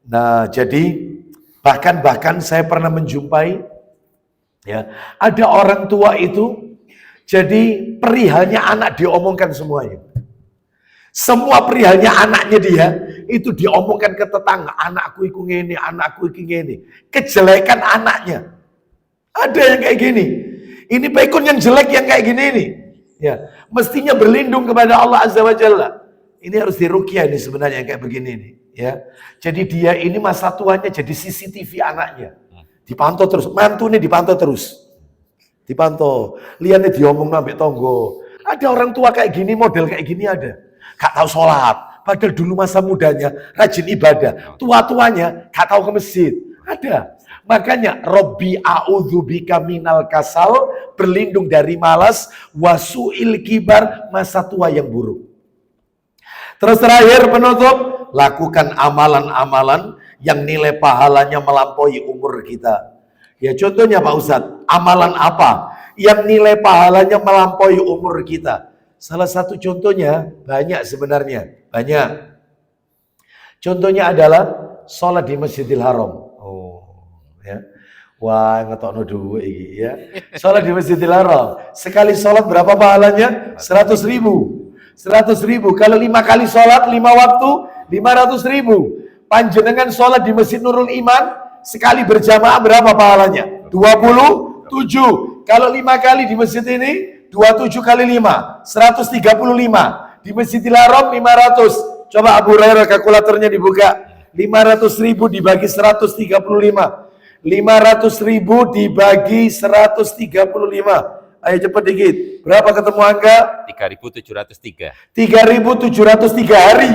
Nah jadi bahkan saya pernah menjumpai ya, ada orang tua itu jadi perihalnya anak diomongkan semuanya. Semua perihalnya anaknya dia itu diomongkan ke tetangga, anakku iku ngene, anakku iku ngene. Kejelekan anaknya. Ada yang kayak gini. Ini pekun yang jelek yang kayak gini ini. Ya, mestinya berlindung kepada Allah Azza wa Jalla. Ini harus diruqyah ini sebenarnya yang kayak begini nih, ya. Jadi dia ini masa tuanya jadi CCTV anaknya. Dipantau terus, mantu nih dipantau terus. Dipantau, liane diomong nambah tonggo. Ada orang tua kayak gini, model kayak gini ada. Gak tahu sholat, padahal dulu masa mudanya rajin ibadah. Tua-tuanya gak tahu ke masjid. Ada. Makanya Rabbi a'udzubika minal kasal, berlindung dari malas, wasu'il kibar, masa tua yang buruk. Terus terakhir penutup, lakukan amalan-amalan yang nilai pahalanya melampaui umur kita. Ya contohnya Pak Ustadz, amalan apa yang nilai pahalanya melampaui umur kita? Salah satu contohnya, banyak sebenarnya, banyak. Contohnya adalah sholat di Masjidil Haram. Oh, ya. Wah, ngetokno duwe iki ya. Sholat di Masjidil Haram. Sekali sholat berapa pahalanya? 100.000. 100.000. Kalau 5 kali sholat, 5 waktu, 500.000. Panjenengan sholat di Masjid Nurul Iman, sekali berjamaah berapa pahalanya? 27. Kalau 5 kali di masjid ini, 27 kali 5, 135. Di Masjidil Haram 500. Coba Abu Hurairah kalkulatornya dibuka. 500.000 dibagi 135. 500.000 dibagi 135. Ayo cepat dikit. Berapa ketemu angka? 3.703. 3.703 hari.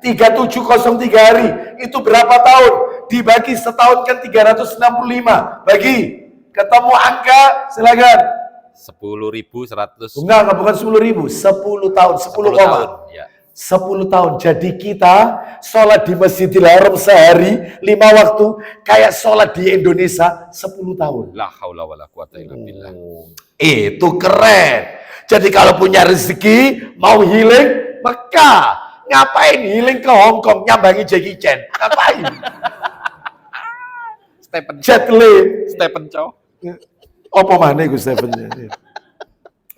3703 hari. Itu berapa tahun? Dibagi setahun kan 365. Bagi. Ketemu angka, silakan. 10.100. Enggak, bukan 10.000. 10 tahun. 10 tahun. Ya. 10 tahun. Jadi kita sholat di Masjidil Haram sehari 5 waktu kayak sholat di Indonesia 10 tahun. La haula wala quwata illa billah. Itu keren. Jadi kalau punya rezeki mau healing Mekah. Ngapain healing ke Hong Kong nyambangi Jackie Chan? Ngapain? Stephen Jet Li. Stephen Chow. Apa mana iku Stephen?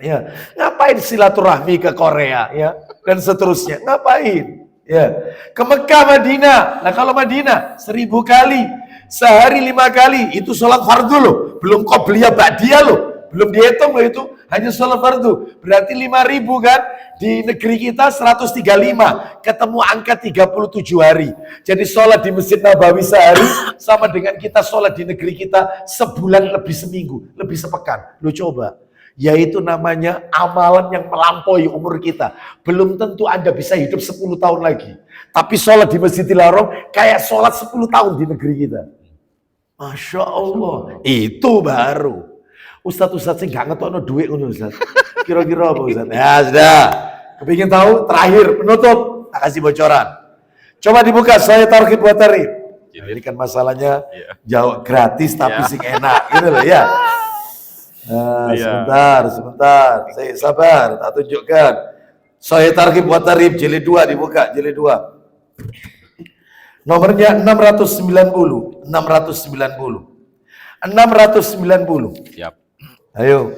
Ya, ngapain silaturahmi ke Korea ya dan seterusnya? Ngapain? Ya, ke Mekah, Madinah. Nah kalau Madinah 1000 kali, sehari 5 kali itu sholat fardu loh, belum qobliyah ba'diyah loh, belum dihitung loh itu, hanya sholat fardu. Berarti 5.000 kan? Di negeri kita 135, ketemu angka 37 hari. Jadi sholat di Masjid Nabawi sehari sama dengan kita sholat di negeri kita sebulan lebih seminggu, lebih sepekan. Lo coba. Yaitu namanya amalan yang melampaui umur kita. Belum tentu Anda bisa hidup 10 tahun lagi. Tapi sholat di Masjidil Haram kayak sholat 10 tahun di negeri kita. Masya Allah. Itu baru. Ustadz sih gak ngetokno duit ngono Ustadz. Kira-kira apa Ustadz? Ya sudah. Kepingin tahu? Terakhir penutup. Tak kasih bocoran. Coba dibuka saya targhib wa tarhib. Nah, ini kan masalahnya jauh gratis tapi sih enak gitu loh ya. Nah, sebentar. Saya sabar, tak tunjukkan. Saya targhib wa tarhib jilid 2 dibuka, jilid 2. Nomornya 690. 690. Siap. Ayo.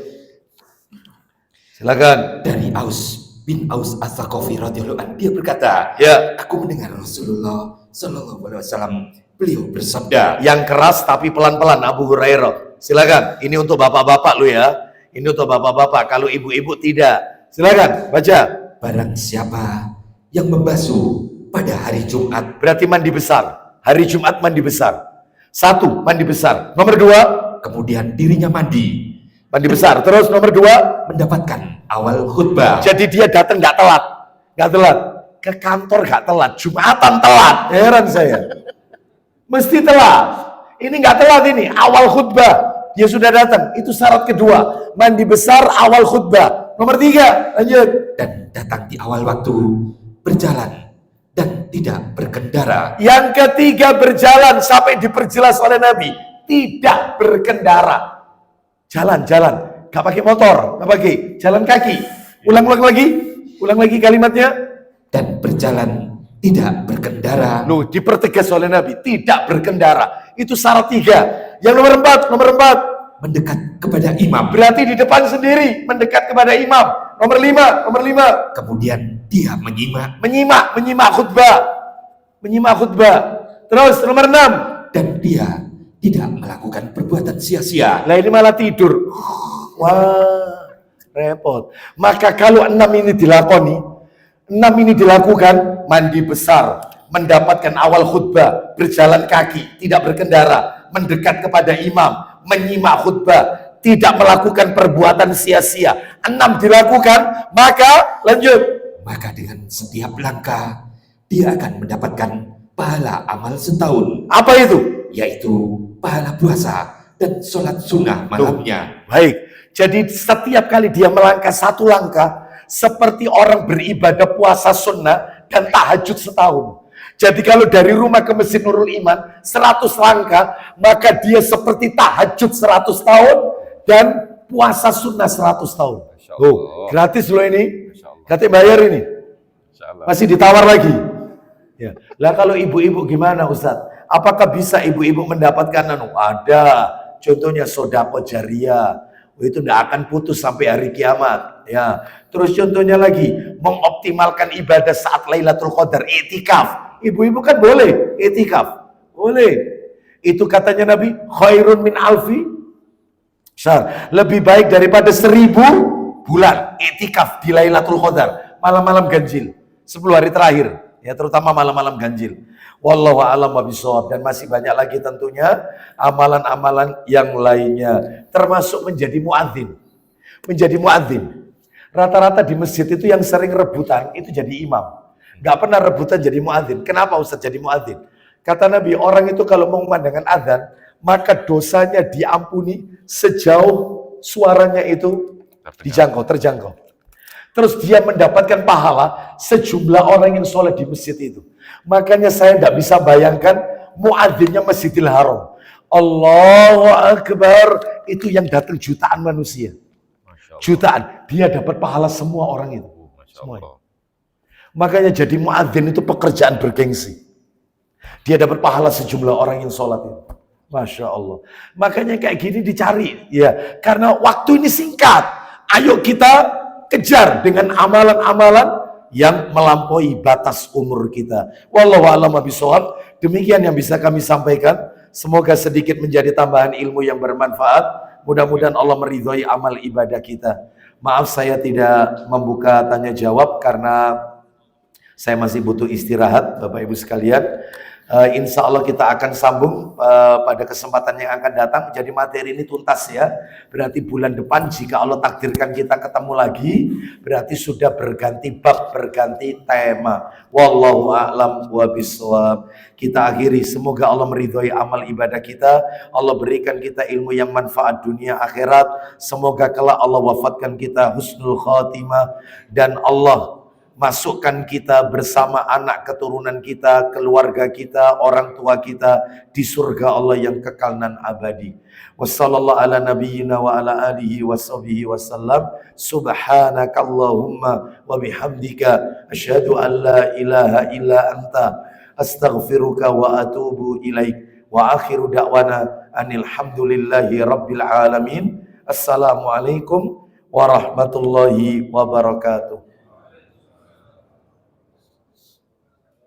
Silakan. Dari Aus bin Aus As-Saqafi radhiyallahu anhu, dia berkata, Ya, aku mendengar Rasulullah sallallahu alaihi wasallam, beliau bersabda, yang keras tapi pelan-pelan Abu Hurairah. Silakan. Ini untuk bapak-bapak lu ya. Ini untuk bapak-bapak. Kalau ibu-ibu tidak. Silakan baca. barang siapa yang membasuh pada hari Jumat, Berarti mandi besar. Hari Jumat mandi besar. 1, mandi besar. Nomor 2, kemudian dirinya mandi, mandi besar. Terus nomor 2, mendapatkan awal khutbah. jadi dia datang nggak telat. Nggak telat. Ke kantor nggak telat. Jumatan telat. Heran saya. Mesti telat. Ini nggak telat ini. Awal khutbah. Dia sudah datang. Itu syarat kedua. Mandi besar awal khutbah. Nomor 3, lanjut. Dan datang di awal waktu, berjalan dan tidak berkendara. Yang ketiga berjalan sampai diperjelas oleh Nabi. Tidak berkendara. Jalan. Gak pakai motor. Gak pakai. Jalan kaki. Ulang lagi kalimatnya. Dan berjalan tidak berkendara. Loh, dipertegas oleh Nabi. Tidak berkendara. Itu syarat 3. Yang nomor 4. Mendekat kepada imam. Berarti di depan sendiri. Mendekat kepada imam. Nomor 5. Kemudian dia menyimak. Menyimak khutbah. Terus nomor 6. Dan dia tidak melakukan perbuatan sia-sia. Lah ini malah tidur. Wah, repot. Maka kalau 6 ini dilakukan, mandi besar, mendapatkan awal khutbah, berjalan kaki, tidak berkendara, mendekat kepada imam, menyimak khutbah, tidak melakukan perbuatan sia-sia. 6 dilakukan, maka lanjut. Maka dengan setiap langkah, dia akan mendapatkan pahala amal setahun, Apa itu? yaitu pahala puasa dan sholat sunnah malamnya. Baik. Jadi setiap kali dia melangkah 1 langkah, seperti orang beribadah puasa sunnah dan tahajud setahun. Jadi kalau dari rumah ke Masjid Nurul Iman 100 langkah, maka dia seperti tahajud 100 tahun dan puasa sunnah 100 tahun. Masya Allah. Oh, gratis loh ini. Masya Allah. Katanya bayar ini. Masya Allah. Masih ditawar lagi. Ya. Lah kalau ibu-ibu gimana Ustadz? Apakah bisa ibu-ibu mendapatkan Ada. Contohnya sodako jariah. Itu tidak akan putus sampai hari kiamat. Ya. Terus contohnya lagi, mengoptimalkan ibadah saat Lailatul Qadar, i'tikaf. Ibu-ibu kan boleh i'tikaf. Boleh. Itu katanya Nabi, khairun min alfi syahr. Lebih baik daripada 1000 bulan i'tikaf di Lailatul Qadar. Malam-malam ganjil. 10 hari terakhir. Ya, terutama malam-malam ganjil. Wallahu a'lam wabishawab. Dan masih banyak lagi tentunya amalan-amalan yang lainnya, termasuk menjadi muadzin. Rata-rata di masjid itu yang sering rebutan itu jadi imam. Gak pernah rebutan jadi muadzin. Kenapa Ustaz jadi muadzin? Kata Nabi, orang itu kalau mengumandangkan adzan, maka dosanya diampuni sejauh suaranya itu terjangkau. Terus dia mendapatkan pahala sejumlah orang yang sholat di masjid itu. Makanya saya tidak bisa bayangkan muadzinnya Masjidil Haram. Allahu Akbar, itu yang datang jutaan manusia. Masya Allah. Jutaan, dia dapat pahala semua orang itu. Masya Semuanya. Allah. Makanya jadi muadzin itu pekerjaan bergengsi. Dia dapat pahala sejumlah orang yang sholat itu. Masya Allah. Makanya kayak gini dicari, ya, karena waktu ini singkat. Ayo kita kejar dengan amalan-amalan yang melampaui batas umur kita. Wallahu a'lam bishawab. Demikian yang bisa kami sampaikan. Semoga sedikit menjadi tambahan ilmu yang bermanfaat. Mudah-mudahan Allah meridhoi amal ibadah kita. Maaf saya tidak membuka tanya jawab karena saya masih butuh istirahat, Bapak Ibu sekalian. Insya Allah kita akan sambung pada kesempatan yang akan datang. Jadi materi ini tuntas ya. Berarti bulan depan jika Allah takdirkan kita ketemu lagi, berarti sudah berganti bab, berganti tema. Wallahu a'lam wa bishawab. Kita akhiri, semoga Allah meridhoi amal ibadah kita. Allah berikan kita ilmu yang manfaat dunia akhirat. Semoga kelak Allah wafatkan kita husnul khatimah. Dan Allah masukkan kita bersama anak keturunan kita, keluarga kita, orang tua kita di surga Allah yang kekal nan abadi. Wassallallahu ala nabiyyina wa ala alihi wa sahbihi wasallam. Subhanakallahumma wa bihamdika asyhadu an la ilaha illa anta astaghfiruka wa atubu ilaik. Wa akhiru da'wana anil hamdulillahi rabbil alamin. Assalamualaikum warahmatullahi wabarakatuh.